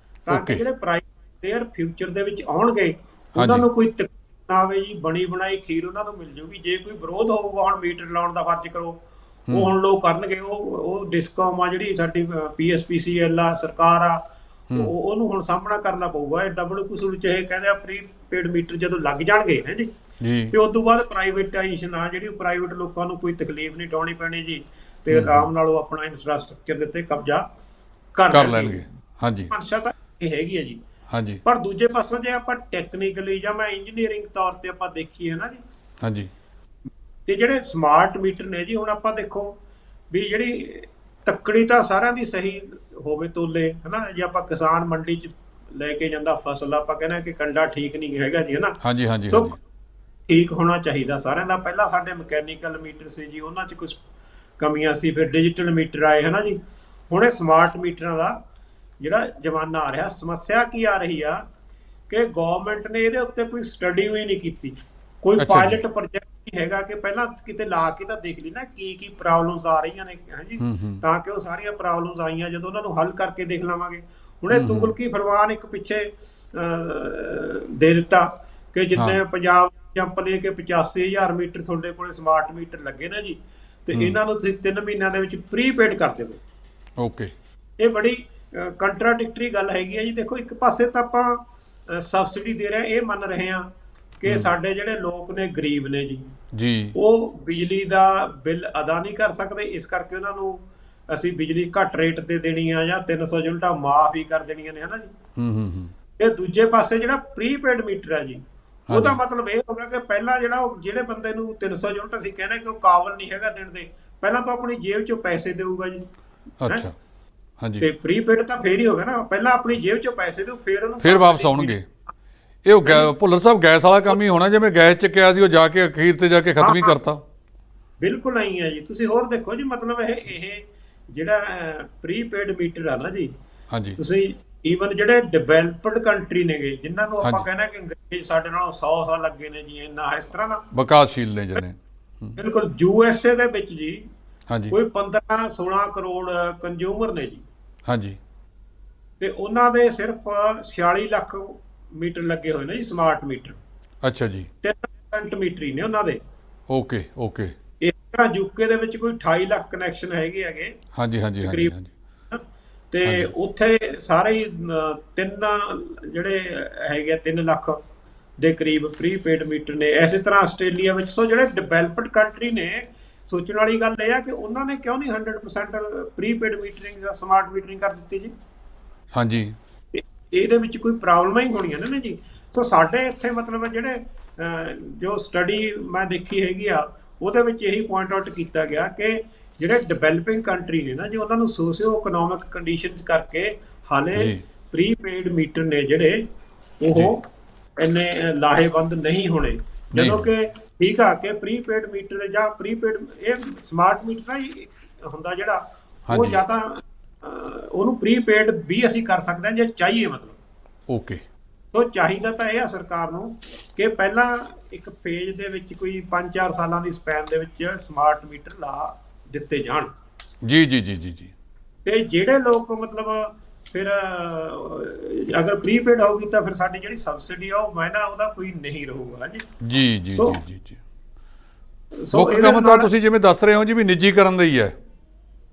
ਤਾਂ ਕਿ ਜਿਹੜੇ ਪ੍ਰਾਈਵੇਟ ਪਲੇਅਰ ਫਿਊਚਰ ਦੇ ਵਿੱਚ ਆਉਣਗੇ ਉਹਨਾਂ ਨੂੰ ਕੋਈ ਤਕਲੀਫ ਨਾ ਆਵੇ ਜੀ। ਬਣੀ ਬਣਾਈ ਖੀਰ ਉਹਨਾਂ ਨੂੰ ਮਿਲ ਜੂਗੀ। ਜੇ ਕੋਈ ਵਿਰੋਧ ਹੋਊਗਾ ਹੁਣ ਮੀਟਰ ਲਾਉਣ ਦਾ ਫਰਜ਼ ਕਰੋ, ਉਹ ਹੁਣ ਲੋਕ ਕਰਨਗੇ। ਉਹ ਡਿਸਕੌਮ ਆ ਜਿਹੜੀ ਸਾਡੀ PSPCL ਆ, ਸਰਕਾਰ ਆ, ਉਹਨੂੰ ਹੁਣ ਸਾਹਮਣਾ ਕਰਨਾ ਪਊਗਾ। ਇਹ ਡਬਲ ਕਸੂਰ ਚ ਇਹ ਕਹਿੰਦੇ ਆ ਪ੍ਰੀਪੇਡ ਮੀਟਰ ਜਦੋਂ ਲੱਗ ਜਾਣਗੇ ਹੈ ਜੀ, ਤੇ ਉਸ ਤੋਂ ਬਾਅਦ ਪ੍ਰਾਈਵੇਟਾਈਜੇਸ਼ਨ ਆ ਜਿਹੜੀ, ਪ੍ਰਾਈਵੇਟ ਲੋਕਾਂ ਨੂੰ ਕੋਈ ਤਕਲੀਫ ਨਹੀਂ ਉਠਾਉਣੀ ਪੈਣੀ ਜੀ। ਤੇ ਆਰਾਮ ਨਾਲ ਉਹ ਆਪਣਾ ਇਨਫਰਾਸਟ੍ਰਕਚਰ ਦੇ ਉੱਤੇ ਕਬਜ਼ਾ ਕਰ ਲੈਣਗੇ। ਹਾਂਜੀ, ਮਨਸ਼ਾ ਤਾਂ ਇਹ ਹੈਗੀ ਹੈ ਜੀ। ਹਾਂਜੀ, ਪਰ ਦੂਜੇ ਪਾਸੋਂ ਜੇ ਆਪਾਂ ਟੈਕਨੀਕਲੀ ਜਾਂ ਮੈਂ ਇੰਜੀਨੀਅਰਿੰਗ ਤੌਰ ਤੇ ਆਪਾਂ ਦੇਖੀਏ ਨਾ ਜੀ, ਹਾਂਜੀ, ਤੇ ਜਿਹੜੇ ਸਮਾਰਟ ਮੀਟਰ ਨੇ ਜੀ, ਹੁਣ ਆਪਾਂ ਦੇਖੋ ਵੀ ਜਿਹੜੀ ਤੱਕੜੀ ਤਾਂ ਸਾਰਿਆਂ ਦੀ ਸਹੀ ਹੋਵੇ ਤੋਲੇ, ਹਨਾ। ਜੇ ਆਪਾਂ ਕਿਸਾਨ ਮੰਡੀ 'ਚ ਲੈ ਕੇ ਜਾਂਦਾ ਫਸਲ, ਆਪਾਂ ਕਹਿੰਦੇ ਕਿ ਕੰਡਾ ਠੀਕ ਨਹੀਂ ਹੈਗਾ ਜੀ, ਹਨਾ। ਹਾਂਜੀ, ਹਾਂਜੀ, ਸੋ ਹਾਂਜੀ, ਠੀਕ ਹੋਣਾ ਚਾਹੀਦਾ ਸਾਰਿਆਂ ਦਾ। ਪਹਿਲਾਂ ਸਾਡੇ ਮਕੈਨੀਕਲ ਮੀਟਰ ਸੀ ਜੀ, ਉਹਨਾਂ 'ਚ ਕੁਝ ਕਮੀਆਂ ਸੀ, ਫਿਰ ਡਿਜੀਟਲ ਮੀਟਰ ਆਏ, ਹਨਾ ਜੀ। ਹੁਣ ਇਹ ਸਮਾਰਟ ਮੀਟਰਾਂ ਦਾ ਜਿਹੜਾ ਜ਼ਮਾਨਾ ਆ ਰਿਹਾ, ਸਮੱਸਿਆ ਕੀ ਆ ਰਹੀ ਆ ਕਿ ਗਵਰਨਮੈਂਟ ਨੇ ਇਹਦੇ ਉੱਤੇ ਕੋਈ ਸਟੱਡੀ ਹੋਈ ਨਹੀਂ ਕੀਤੀ, ਕੋਈ ਪਾਇਲਟ ਪ੍ਰੋਜੈਕਟ ਨਹੀਂ ਹੈਗਾ ਕਿ ਪਹਿਲਾਂ ਕਿਤੇ ਲਾ ਕੇ ਤਾਂ ਦੇਖ ਲਈ ਨਾ ਕੀ ਪ੍ਰੋਬਲਮਸ ਆ ਰਹੀਆਂ ਨੇ, ਹਾਂਜੀ, ਤਾਂ ਕਿ ਉਹ ਸਾਰੀਆਂ ਪ੍ਰੋਬਲਮਸ ਆਈਆਂ ਜਦੋਂ ਉਹਨਾਂ ਨੂੰ ਹੱਲ ਕਰਕੇ ਦੇਖ ਲਵਾਂਗੇ। ਹੁਣ ਇਹ ਤੁਗਲਕੀ ਫਰਮਾਨ ਇੱਕ ਪਿੱਛੇ ਦੇ ਦਿੱਤਾ ਕਿ ਜਿੰਨੇ ਪੰਜਾਬ ਜੰਪ ਲੈ ਕੇ 85,000 ਮੀਟਰ ਤੁਹਾਡੇ ਕੋਲੇ ਸਮਾਰਟ ਮੀਟਰ ਲੱਗੇ ਨੇ ਜੀ, ਤੇ ਇਹਨਾਂ ਨੂੰ ਤੁਸੀਂ 3 ਮਹੀਨਿਆਂ ਦੇ ਵਿੱਚ ਪ੍ਰੀਪੇਡ ਕਰ ਦੇਵੋ। ਓਕੇ, ਇਹ ਬੜੀ ਕੰਟਰਾਡਿਕਟਰੀ ਗੱਲ ਹੈਗੀ ਹੈ ਜੀ। ਦੇਖੋ, ਇੱਕ ਪਾਸੇ ਤਾਂ ਆਪਾਂ ਸਬਸਿਡੀ ਦੇ ਰਹੇ, ਇਹ ਮੰਨ ਰਹੇ ਹਾਂ ਕਿ ਸਾਡੇ ਜਿਹੜੇ ਲੋਕ ਨੇ ਗਰੀਬ ਨੇ ਜੀ, ਉਹ ਬਿਜਲੀ ਦਾ ਬਿੱਲ ਅਦਾ ਨਹੀਂ ਕਰ ਸਕਦੇ, ਇਸ ਕਰਕੇ ਉਹਨਾਂ ਨੂੰ ਅਸੀਂ ਬਿਜਲੀ ਘੱਟ ਰੇਟ ਤੇ ਦੇਣੀ ਆ ਜਾਂ 300 ਯੂਨਿਟਾਂ ਮਾਫ ਹੀ ਕਰ ਦੇਣੀਆਂ ਨੇ, ਹਨਾ ਜੀ। ਤੇ ਦੂਜੇ ਪਾਸੇ ਜਿਹੜਾ ਪ੍ਰੀਪੇਡ ਮੀਟਰ ਹੈ ਜੀ, ਉਹਦਾ ਮਤਲਬ ਇਹ ਹੋਗਾ ਕਿ ਪਹਿਲਾਂ ਜਿਹੜੇ ਬੰਦੇ ਨੂੰ 300 ਯੂਨਿਟ ਅਸੀਂ ਕਹਿੰਦੇ ਕਿ ਉਹ ਕਾਬਲ ਨਹੀਂ ਹੈਗਾ ਦੇਣ ਦੇ, ਪਹਿਲਾਂ ਤਾਂ ਆਪਣੀ ਜੇਬ ਚੋਂ ਪੈਸੇ ਦੇਊਗਾ ਜੀ। ਅੱਛਾ, ਹਾਂਜੀ। ਤੇ ਪ੍ਰੀਪੇਡ ਤਾਂ ਫੇਰ ਹੀ ਹੋਗਾ ਨਾ, ਪਹਿਲਾਂ ਆਪਣੀ ਜੇਬ ਚੋਂ ਪੈਸੇ ਦਿਓ, ਫਿਰ ਵਾਪਸ ਆਉਣਗੇ। ਇਹ ਭੁੱਲਰ ਸਾਹਿਬ ਗੈਸ ਵਾਲਾ ਕੰਮ ਹੀ ਹੋਣਾ, ਜਿਵੇਂ ਗੈਸ ਚੱਕਿਆ ਸੀ ਉਹ ਜਾ ਕੇ ਅਖੀਰ ਤੇ ਜਾ ਕੇ ਖਤਮ ਹੀ ਕਰਤਾ। ਬਿਲਕੁਲ ਨਹੀਂ ਹੈ ਜੀ। ਤੁਸੀਂ ਹੋਰ ਦੇਖੋ ਜੀ, ਮਤਲਬ ਇਹ ਜਿਹੜਾ ਪ੍ਰੀਪੇਡ ਮੀਟਰ ਆ ਨਾ ਜੀ, ਹਾਂਜੀ, ਤੁਸੀਂ ਈਵਨ ਜਿਹੜੇ ਡਿਵੈਲਪਡ ਕੰਟਰੀ ਨੇਗੇ, ਜਿਨ੍ਹਾਂ ਨੂੰ ਆਪਾਂ ਕਹਿੰਦੇ ਕਿ ਅੰਗਰੇਜ਼ ਸਾਡੇ ਨਾਲੋਂ 100 ਸਾਲ ਲੱਗੇ ਨੇ ਜੀ, ਇੰਨਾ ਇਸ ਤਰ੍ਹਾਂ ਦਾ ਵਿਕਾਸਸ਼ੀਲ ਨੇ ਜਿਹਨੇ, ਬਿਲਕੁਲ USA ਦੇ ਵਿੱਚ ਜੀ, ਹਾਂਜੀ, ਕੋਈ 15-16 ਕਰੋੜ ਕੰਜ਼ਿਊਮਰ ਨੇ ਜੀ, ਹਾਂਜੀ, ਤੇ ਉਹਨਾਂ ਦੇ ਸਿਰਫ 46 ਲੱਖ ਮੀਟਰ ਲੱਗੇ ਹੋਏ ਨੇ ਜੀ, ਸਮਾਰਟ ਮੀਟਰ। ਅੱਛਾ ਜੀ, 3% ਮੀਟਰ ਹੀ ਨੇ ਉਹਨਾਂ ਦੇ। Okay, okay. ਇਸ ਤਰ੍ਹਾਂ UK ਦੇ ਵਿੱਚ ਕੋਈ 28 ਲੱਖ ਕਨੈਕਸ਼ਨ ਹੈਗੇ। ਹਾਂਜੀ, ਹਾਂਜੀ, ਹਾਂਜੀ, ਹਾਂਜੀ। ਤੇ ਉੱਥੇ ਸਾਰੇ ਹੀ ਜਿਹੜੇ ਹੈਗੇ 3 ਲੱਖ ਦੇ ਕਰੀਬ ਪ੍ਰੀਪੇਡ ਮੀਟਰ ਨੇ। ਇਸੇ ਤਰ੍ਹਾਂ ਆਸਟ੍ਰੇਲੀਆ ਵਿੱਚ। ਸੋ ਜਿਹੜੇ ਡਿਵੈਲਪਡ ਕੰਟਰੀ ਨੇ, ਸੋਚਣ ਵਾਲੀ ਗੱਲ ਇਹ ਆ ਕਿ ਉਹਨਾਂ ਨੇ ਕਿਉਂ ਨਹੀਂ 100% ਪ੍ਰੀਪੇਡ ਮੀਟਰਿੰਗ ਜਾਂ ਸਮਾਰਟ ਮੀਟਰਿੰਗ ਕਰ ਦਿੱਤੀ ਜੀ। ਹਾਂਜੀ, ਇਹਦੇ ਵਿੱਚ ਕੋਈ ਪ੍ਰੋਬਲਮਾਂ ਹੀ ਹੋਣੀਆਂ ਨੇ ਜੀ। ਸੋ ਸਾਡੇ ਇੱਥੇ ਮਤਲਬ ਜਿਹੜੇ ਜੋ ਸਟੱਡੀ ਮੈਂ ਦੇਖੀ ਹੈਗੀ ਆ, ਉਹਦੇ ਵਿੱਚ ਇਹੀ ਪੁਆਇੰਟ ਆਊਟ ਕੀਤਾ ਗਿਆ ਕਿ ਜਿਹੜੇ ਡਿਵੈਲਪਿੰਗ ਕੰਟਰੀ ਨੇ ਨਾ ਜੀ, ਉਹਨਾਂ ਨੂੰ ਸੋਸ਼ੀਓ ਇਕਨੋਮਿਕ ਕੰਡੀਸ਼ਨਸ ਕਰਕੇ ਹਾਲੇ ਪ੍ਰੀਪੇਡ ਮੀਟਰ ਨੇ ਜਿਹੜੇ, ਉਹ ਇੰਨੇ ਲਾਹੇਵੰਦ ਨਹੀਂ ਹੋਣੇ। ਜਦੋਂ ਕਿ ਠੀਕ ਆ ਕਿ ਪ੍ਰੀਪੇਡ ਮੀਟਰ ਜਾਂ ਪ੍ਰੀਪੇਡ ਇਹ ਸਮਾਰਟ ਮੀਟਰ ਹੀ ਹੁੰਦਾ ਜਿਹੜਾ, ਉਹ ਜਾਂ ਤਾਂ ਉਹਨੂੰ ਪ੍ਰੀਪੇਡ ਵੀ ਅਸੀਂ ਕਰ ਸਕਦੇ ਹਾਂ ਜੇ ਚਾਹੀਏ, ਮਤਲਬ। ਓਕੇ। ਸੋ ਚਾਹੀਦਾ ਤਾਂ ਇਹ ਆ ਸਰਕਾਰ ਨੂੰ ਕਿ ਪਹਿਲਾਂ ਇੱਕ ਫੇਜ਼ ਦੇ ਵਿੱਚ ਕੋਈ 5-4 ਸਾਲਾਂ ਦੀ ਸਪੈਨ ਦੇ ਵਿੱਚ ਸਮਾਰਟ ਮੀਟਰ ਲਾ ਦਿੱਤੇ ਜਾਣ। ਜੀ ਜੀ ਜੀ ਜੀ ਜੀ। ਤੇ ਜਿਹੜੇ ਲੋਕ ਮਤਲਬ ਫਿਰ ਅਗਰ ਪ੍ਰੀਪੇਡ ਹੋਊਗੀ ਤਾਂ ਫਿਰ ਸਾਡੀ ਜਿਹੜੀ ਸਬਸਿਡੀ ਆ ਉਹ ਮਾਇਨਾ ਉਹਦਾ ਕੋਈ ਨਹੀਂ ਰਹੂਗਾ ਜੀ। ਜੀ ਜੀ ਜੀ ਜੀ। ਮੁੱਖ ਕੰਮ ਤਾਂ ਤੁਸੀਂ ਜਿਵੇਂ ਦੱਸ ਰਹੇ ਹੋ ਜੀ ਵੀ ਨਿੱਜੀਕਰਨ ਦਾ ਹੀ ਹੈ।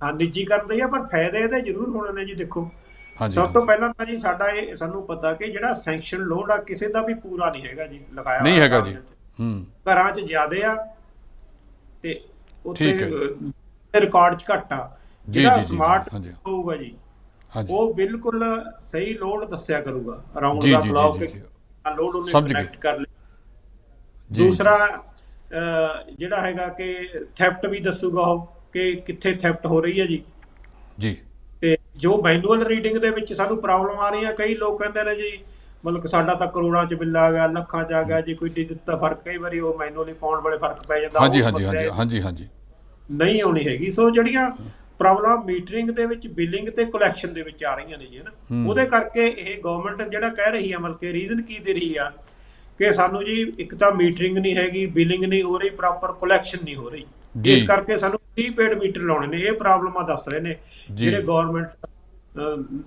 ਹਾਂ, ਨਿੱਜੀਕਰਨ ਦਾ ਹੀ ਆ, ਪਰ ਫਾਇਦੇ ਇਹਦੇ ਜ਼ਰੂਰ ਹੋਣੇ ਨੇ ਜੀ। ਦੇਖੋ, ਸਭ ਤੋਂ ਪਹਿਲਾਂ ਤਾਂ ਜੀ ਸਾਡਾ ਇਹ ਸਾਨੂੰ ਪਤਾ ਕਿ ਜਿਹੜਾ ਸੈਂਕਸ਼ਨ ਲੋਡ ਆ ਕਿਸੇ ਦਾ ਵੀ ਪੂਰਾ ਨਹੀਂ ਹੈਗਾ ਜੀ, ਲਗਾਇਆ ਨਹੀਂ ਹੈਗਾ ਜੀ। ਘਰਾਂ 'ਚ ਜ਼ਿਆਦੇ ਆ ਤੇ ਉੱਥੇ ਰਿਕਾਰਡ 'ਚ ਘੱਟ ਆ। ਜਿਹੜਾ ਸਮਾਰਟ ਹੋਊਗਾ ਜੀ, ਉਹ ਬਿਲਕੁਲ ਸਹੀ ਲੋਡ ਦੱਸਿਆ ਕਰੂਗਾ, ਅਰਾਊਂਡ ਦਾ ਕਲੌਕ ਲੋਡ ਉਹਨੇ ਕਨੈਕਟ ਕਰ ਲਿਆ। ਦੂਸਰਾ ਜਿਹੜਾ ਹੈਗਾ ਕਿ ਥੈਫਟ ਵੀ ਦੱਸੂਗਾ ਉਹ ਕਿ ਕਿੱਥੇ ਥੈਫਟ ਹੋ ਰਹੀ ਹੈ ਜੀ। ਜੀ। ਤੇ ਜੋ ਮੈਨੂਅਲ ਰੀਡਿੰਗ ਦੇ ਵਿੱਚ ਸਾਨੂੰ ਪ੍ਰੋਬਲਮ ਆ ਰਹੀ ਹੈ, ਕਈ ਲੋਕ ਕਹਿੰਦੇ ਨੇ ਜੀ ਮਤਲਬ ਸਾਡਾ ਤਾਂ ਕਰੋੜਾਂ 'ਚ ਬਿੱਲ ਆ ਗਿਆ, ਲੱਖਾਂ 'ਚ ਆ ਗਿਆ ਜੀ, ਕੋਈ ਡਿਜਿਟ ਦਾ ਫਰਕ, ਕਈ ਵਾਰੀ ਉਹ ਮੈਨੂਅਲੀ ਪਾਉਣ ਵਾਲੇ ਫਰਕ ਪੈ ਜਾਂਦਾ। ਹਾਂਜੀ ਹਾਂਜੀ ਹਾਂਜੀ ਹਾਂਜੀ ਹਾਂਜੀ, ਨਹੀਂ ਆਉਣੀ ਹੈਗੀ। ਸੋ ਜਿਹੜੀਆਂ ਪ੍ਰੋਬਲਮ ਮੀਟਰਿੰਗ ਦੇ ਵਿੱਚ, ਬਿਲਿੰਗ ਤੇ ਕਲੈਕਸ਼ਨ ਦੇ ਵਿੱਚ ਆ ਰਹੀਆਂ ਨੇ ਜੀ, ਹਨਾ, ਉਹਦੇ ਕਰਕੇ ਇਹ ਗਵਰਨਮੈਂਟ ਜਿਹੜਾ ਕਹਿ ਰਹੀ ਹੈ, ਮਤਲਬ ਕਿ ਰੀਜ਼ਨ ਕੀ ਦੇ ਰਹੀ ਆ ਕਿ ਸਾਨੂੰ ਜੀ ਇੱਕ ਤਾਂ ਮੀਟਰਿੰਗ ਨਹੀਂ ਹੈਗੀ, ਬਿਲਿੰਗ ਨਹੀਂ ਹੋ ਰਹੀ, ਪ੍ਰੋਪਰ ਕਲੈਕਸ਼ਨ ਨਹੀਂ ਹੋ ਰਹੀ, ਇਸ ਕਰਕੇ ਸਾਨੂੰ ਪ੍ਰੀਪੇਡ ਮੀਟਰ ਲਾਉਣੇ ਨੇ। ਇਹ ਪ੍ਰੋਬਲਮਾਂ ਦੱਸ ਰਹੇ ਨੇ ਜਿਹੜੇ ਗਵਰਨਮੈਂਟ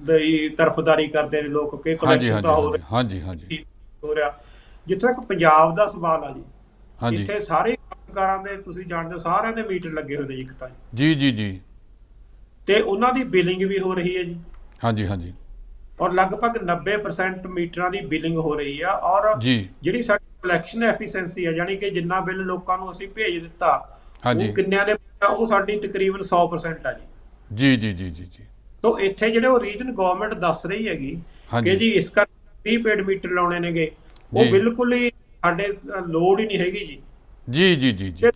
ਦੀ ਤਰਫਦਾਰੀ ਕਰਦੇ ਨੇ ਲੋਕ ਕਿ ਕਲੈਕਸ਼ਨ ਤਾਂ ਹੋ ਰਿਹਾ। ਹਾਂਜੀ ਹਾਂਜੀ ਹੋ ਰਿਹਾ। ਜਿੱਥੇ ਤੱਕ ਪੰਜਾਬ ਦਾ ਸਵਾਲ ਆ ਜੀ, ਇੱਥੇ ਸਾਰੇ ਕੰਮਕਾਰਾਂ ਦੇ ਤੁਸੀਂ ਜਾਣਦੇ ਹੋ ਸਾਰਿਆਂ ਦੇ ਮੀਟਰ ਲੱਗੇ ਹੋਏ ਨੇ ਜੀ, ਇੱਕ ਤਾਂ ਜੀ ਜੀ ਜੀ, ਤੇ ਉਹਨਾਂ ਦੀ ਬਿਲਿੰਗ ਵੀ ਹੋ ਰਹੀ ਹੈ ਜੀ। ਹਾਂਜੀ ਹਾਂਜੀ, ਔਰ ਲਗਭਗ 90% ਮੀਟਰਾਂ ਦੀ ਬਿਲਿੰਗ ਹੋ ਰਹੀ ਆ। ਔਰ ਜਿਹੜੀ ਸਾਡੀ ਕਲੈਕਸ਼ਨ ਐਫੀਸ਼ੀਐਂਸੀ ਆ, ਯਾਨੀ ਕਿ ਜਿੰਨਾ ਬਿੱਲ ਲੋਕਾਂ ਨੂੰ ਅਸੀਂ ਭੇਜ ਦਿੱਤਾ, ਉਹ ਕਿੰਨਿਆਂ ਨੇ ਉਹ ਸਾਡੀ ਤਕਰੀਬਨ 100% ਆ ਜੀ। ਜੀ ਜੀ ਜੀ ਜੀ ਜੀ। ਤੋ ਇੱਥੇ ਜਿਹੜੇ ਉਹ ਰੀਜਨ ਗਵਰਨਮੈਂਟ ਦੱਸ ਰਹੀ ਹੈਗੀ ਕਿ ਜੀ ਇਸ ਕਰ ਪ੍ਰੀਪੇਡ ਮੀਟਰ ਲਾਉਣੇ ਨੇਗੇ, ਉਹ ਬਿਲਕੁਲ ਹੀ ਸਾਡੇ ਲੋੜ ਹੀ ਨਹੀਂ ਹੈਗੀ ਜੀ। ਜੀ ਜੀ ਜੀ ਜੀ।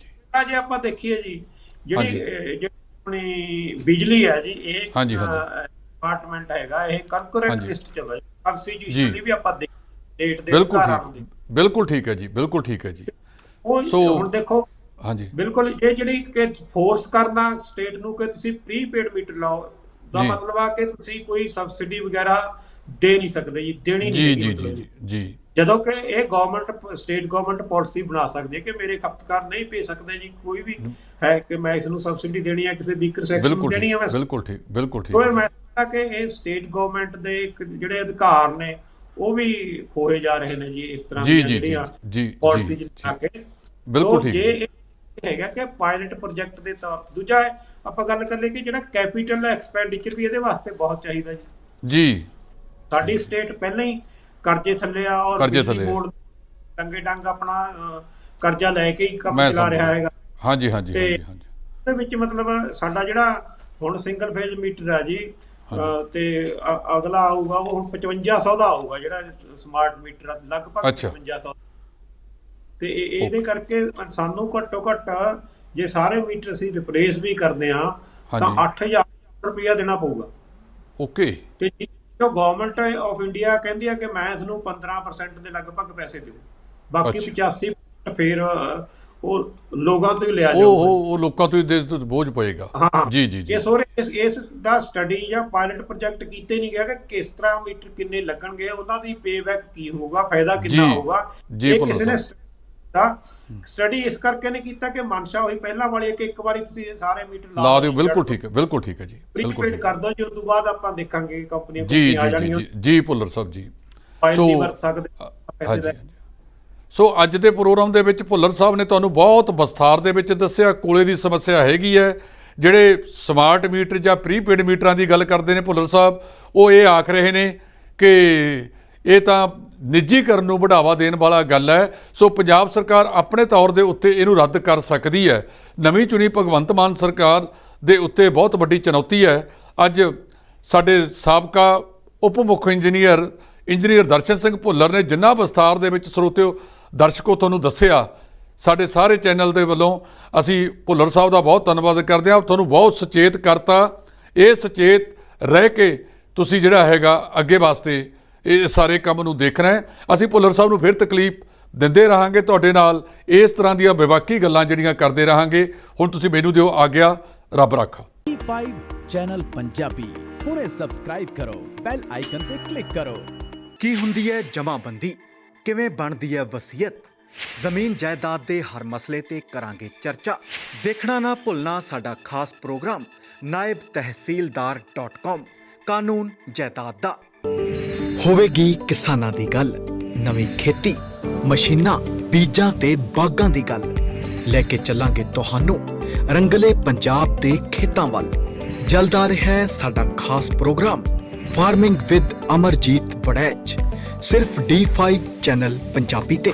ਜੇ ਆਪਾਂ ਦੇਖੀਏ ਜੀ, ਜਿਹੜੀ ਆਪਣੀ ਬਿਜਲੀ ਹੈ ਜੀ, ਇਹ ਡਿਪਾਰਟਮੈਂਟ ਹੈਗਾ, ਇਹ ਕੰਕਰੈਂਟ ਲਿਸਟ ਚ ਹੈ। ਕੰਸਟੀਟਿਊਸ਼ਨ ਦੀ ਵੀ ਆਪਾਂ ਡੇਟ ਦੇ ਬਿਲਕੁਲ ਠੀਕ ਹੈ ਜੀ, ਬਿਲਕੁਲ ਠੀਕ ਹੈ ਜੀ। ਹੁਣ ਦੇਖੋ ਹਾਂਜੀ, ਬਿਲਕੁਲ ਇਹ ਜਿਹੜੀ ਕਿ ਫੋਰਸ ਕਰਨਾ ਸਟੇਟ ਨੂੰ ਕਿ ਤੁਸੀਂ ਪ੍ਰੀਪੇਡ ਮੀਟਰ ਲਾਓ ਦਾ ਮਤਲਬ ਆ ਕਿ ਤੁਸੀਂ ਕੋਈ ਸਬਸਿਡੀ ਵਗੈਰਾ ਦੇ ਨਹੀਂ ਸਕਦੇ ਜੀ, ਦੇਣੀ ਨਹੀਂ। ਜੀ ਜੀ ਜੀ ਜੀ। ਜਦੋਂ ਕਿ ਇਹ ਗਵਰਨਮੈਂਟ ਸਟੇਟ ਗਵਰਨਮੈਂਟ ਪਾਲਿਸੀ ਬਣਾ ਸਕਦੀ ਹੈ ਕਿ ਮੇਰੇ ਖਪਤਕਾਰ ਨਹੀਂ ਭੇਜ ਸਕਦੇ ਜੀ, ਕੋਈ ਵੀ ਹੈ ਕਿ ਮੈਂ ਇਸ ਨੂੰ ਸਬਸਿਡੀ ਦੇਣੀ ਹੈ, ਕਿਸੇ ਵੀਕਰ ਸੈਕਸ਼ਨ ਨੂੰ ਦੇਣੀ ਹੈ। ਬਿਲਕੁਲ ਠੀਕ, ਬਿਲਕੁਲ ਠੀਕ। ਕੋਈ ਮੈਂ ਕਿ ਇਹ ਸਟੇਟ ਗਵਰਨਮੈਂਟ ਦੇ ਜਿਹੜੇ ਅਧਿਕਾਰ ਨੇ ਉਹ ਵੀ ਖੋਏ ਜਾ ਰਹੇ ਨੇ ਜੀ ਇਸ ਤਰ੍ਹਾਂ ਦੀਆਂ ਜਿਹੜੀਆਂ ਪਾਲਿਸੀ ਬਣਾ ਕੇ। ਬਿਲਕੁਲ ਠੀਕ। ਜੇ ਹੈਗਾ ਕਿ ਪਾਇਲਟ ਪ੍ਰੋਜੈਕਟ ਦੇ ਤੌਰ ਤੇ। ਦੂਜਾ ਆਪਾਂ ਗੱਲ ਕਰ ਲਈਏ ਕਿ ਜਿਹੜਾ ਕੈਪੀਟਲ ਐਕਸਪੈਂਡੀਚਰ ਵੀ ਇਹਦੇ ਵਾਸਤੇ ਬਹੁਤ ਚਾਹੀਦਾ ਜੀ। ਜੀ, ਸਾਡੀ ਸਟੇਟ ਪਹਿਲਾਂ ਹੀ ਕਰਜ਼ੇ ਥੱਲੇ ਆ, ਔਰ ਬੋਰਡ ਡੰਗੇ ਡੰਗ ਆਪਣਾ ਕਰਜ਼ਾ ਲੈ ਕੇ ਹੀ ਕੰਮ ਚਲਾ ਰਿਹਾ ਹੈਗਾ। ਹਾਂਜੀ ਹਾਂਜੀ ਹਾਂਜੀ। ਉਹਦੇ ਵਿੱਚ ਮਤਲਬ ਸਾਡਾ ਜਿਹੜਾ ਹੁਣ ਸਿੰਗਲ ਫੇਜ਼ ਮੀਟਰ ਆ ਜੀ, ਤੇ ਅਗਲਾ ਆਊਗਾ ਉਹ ਹੁਣ 5500 ਦਾ ਆਊਗਾ, ਜਿਹੜਾ ਸਮਾਰਟ ਮੀਟਰ ਆ ਲਗਭਗ 5500। ਤੇ ਇਹਦੇ ਕਰਕੇ ਸਾਨੂੰ ਘੱਟੋ ਘੱਟ ਜੇ ਸਾਰੇ ਮੀਟਰ ਅਸੀਂ ਰਿਪਲੇਸ ਵੀ ਕਰਦੇ ਆ ਤਾਂ 8000 ਰੁਪਇਆ ਦੇਣਾ ਪਊਗਾ। ਓਕੇ। ਤੇ ਜੋ ਗਵਰਨਮੈਂਟ ਆਫ ਇੰਡੀਆ ਕਹਿੰਦੀ ਆ ਕਿ ਮੈਂ ਇਸ ਨੂੰ 15% ਦੇ ਲਗਭਗ ਪੈਸੇ ਦੇਵਾਂ, ਬਾਕੀ 85% ਫਿਰ ਉਹ ਲੋਕਾਂ ਤੋਂ ਹੀ ਲਿਆ ਜਾਊਗਾ। ਉਹ ਲੋਕਾਂ ਤੋਂ ਹੀ ਬੋਝ ਪਏਗਾ। ਜੀ ਜੀ ਜੀ। ਇਸ ਦਾ ਸਟੱਡੀ ਜਾਂ ਪਾਇਲਟ ਪ੍ਰੋਜੈਕਟ ਕੀਤੇ ਨਹੀਂ ਗਿਆ ਕਿ ਕਿਸ ਤਰ੍ਹਾਂ ਮੀਟਰ ਕਿੰਨੇ ਲੱਗਣਗੇ, ਉਹਨਾਂ ਦੀ ਪੇਬੈਕ ਕੀ ਹੋਊਗਾ, ਫਾਇਦਾ ਕਿੰਨਾ ਹੋਊਗਾ। ਇਹ ਕਿਸੇ ਨੇ ਸਟੱਡੀ ਇਸ ਕਰਕੇ ਨਹੀਂ ਕੀਤਾ ਕਿ ਮਨਸ਼ਾ ਹੋਈ ਪਹਿਲਾਂ ਵਾਲੀ ਕਿ ਇੱਕ ਵਾਰੀ ਤੁਸੀਂ ਸਾਰੇ ਮੀਟਰ ਲਾ ਦਿਓ। ਬਿਲਕੁਲ ਠੀਕ ਹੈ, ਬਿਲਕੁਲ ਠੀਕ ਹੈ ਜੀ। ਪ੍ਰੀਪੇਡ ਕਰ ਦਿਓ ਜੀ, ਉਸ ਤੋਂ ਬਾਅਦ ਆਪਾਂ ਦੇਖਾਂਗੇ ਕੰਪਨੀਆਂ ਆ ਜਾਣਗੀਆਂ। ਜੀ ਭੁੱਲਰ ਸਾਹਿਬ ਜੀ। ਵਰਤ ਸਕਦੇ। ਸੋ ਅੱਜ ਦੇ ਪ੍ਰੋਗਰਾਮ ਦੇ ਵਿੱਚ ਭੁੱਲਰ ਸਾਹਿਬ ਨੇ ਤੁਹਾਨੂੰ ਬਹੁਤ ਵਿਸਥਾਰ ਦੇ ਵਿੱਚ ਦੱਸਿਆ ਕੋਲੇ ਦੀ ਸਮੱਸਿਆ ਹੈਗੀ ਹੈ। ਜਿਹੜੇ ਸਮਾਰਟ ਮੀਟਰ ਜਾਂ ਪ੍ਰੀਪੇਡ ਮੀਟਰਾਂ ਦੀ ਗੱਲ ਕਰਦੇ ਨੇ ਭੁੱਲਰ ਸਾਹਿਬ, ਉਹ ਇਹ ਆਖ ਰਹੇ ਨੇ ਕਿ ਇਹ ਤਾਂ ਨਿੱਜੀਕਰਨ ਨੂੰ ਵਧਾਵਾ ਦੇਣ ਵਾਲਾ ਗੱਲ ਹੈ। ਸੋ ਪੰਜਾਬ ਸਰਕਾਰ ਆਪਣੇ ਤੌਰ ਦੇ ਉੱਤੇ ਇਹਨੂੰ ਰੱਦ ਕਰ ਸਕਦੀ ਹੈ। ਨਵੀਂ ਚੁਣੀ ਭਗਵੰਤ ਮਾਨ ਸਰਕਾਰ ਦੇ ਉੱਤੇ ਬਹੁਤ ਵੱਡੀ ਚੁਣੌਤੀ ਹੈ। ਅੱਜ ਸਾਡੇ ਸਾਬਕਾ ਉਪ ਮੁੱਖ ਇੰਜੀਨੀਅਰ ਦਰਸ਼ਨ ਸਿੰਘ ਭੁੱਲਰ ਨੇ ਜਿੰਨਾ ਵਿਸਥਾਰ ਦੇ ਵਿੱਚ ਸਰੋਤਿਓ ਦਰਸ਼ਕੋ ਤੁਹਾਨੂੰ ਦੱਸਿਆ, ਸਾਡੇ ਸਾਰੇ ਚੈਨਲ ਦੇ ਵੱਲੋਂ ਅਸੀਂ ਭੁੱਲਰ ਸਾਹਿਬ ਦਾ ਬਹੁਤ ਧੰਨਵਾਦ ਕਰਦੇ ਹਾਂ। ਤੁਹਾਨੂੰ ਬਹੁਤ ਸੁਚੇਤ ਕਰਤਾ। ਇਹ ਸੁਚੇਤ ਰਹਿ ਕੇ ਤੁਸੀਂ ਜਿਹੜਾ ਹੈਗਾ ਅੱਗੇ ਵਾਸਤੇ ਇਹ ਸਾਰੇ ਕੰਮ ਨੂੰ ਦੇਖਣਾ ਹੈ। ਅਸੀਂ ਭੁੱਲਰ ਸਾਹਿਬ ਨੂੰ ਫਿਰ ਤਕਲੀਫ ਦਿੰਦੇ ਰਹਾਂਗੇ, ਤੁਹਾਡੇ ਨਾਲ ਇਸ ਤਰ੍ਹਾਂ ਦੀਆਂ ਬੇਬਾਕੀ ਗੱਲਾਂ ਜਿਹੜੀਆਂ ਕਰਦੇ ਰਹਾਂਗੇ। ਹੁਣ ਤੁਸੀਂ ਮੈਨੂੰ ਦਿਓ ਆਗਿਆ। ਰੱਬ ਰਾਖਾ। T5 ਚੈਨਲ ਪੰਜਾਬੀ ਹੁਣੇ ਸਬਸਕ੍ਰਾਈਬ ਕਰੋ, ਬੈਲ ਆਈਕਨ ਤੇ ਕਲਿੱਕ ਕਰੋ। ਕੀ ਹੁੰਦੀ ਹੈ ਜਮਾਬੰਦੀ, ਕਿਵੇਂ ਬਣਦੀ ਹੈ ਵਸੀਅਤ, ਜ਼ਮੀਨ ਜਾਇਦਾਦ ਦੇ ਹਰ ਮਸਲੇ ਤੇ ਕਰਾਂਗੇ ਚਰਚਾ। ਦੇਖਣਾ ਨਾ ਭੁੱਲਣਾ ਸਾਡਾ ਖਾਸ ਪ੍ਰੋਗਰਾਮ naibtehsildar.com ਕਾਨੂੰਨ ਜਾਇਦਾਦ ਦਾ। ਹੋਵੇਗੀ ਕਿਸਾਨਾਂ ਦੀ ਗੱਲ, ਨਵੀਂ ਖੇਤੀ, ਮਸ਼ੀਨਾਂ, ਬੀਜਾਂ ਤੇ ਬਾਗਾਂ ਦੀ ਗੱਲ। ਲੈ ਕੇ ਚੱਲਾਂਗੇ ਤੁਹਾਨੂੰ ਰੰਗਲੇ ਪੰਜਾਬ ਦੇ ਖੇਤਾਂ ਵੱਲ। ਜਲਦਾ ਰਿਹਾ ਸਾਡਾ ਖਾਸ program farming with Amarjeet Waraich, ਸਿਰਫ D5 ਚੈਨਲ ਪੰਜਾਬੀ ਤੇ।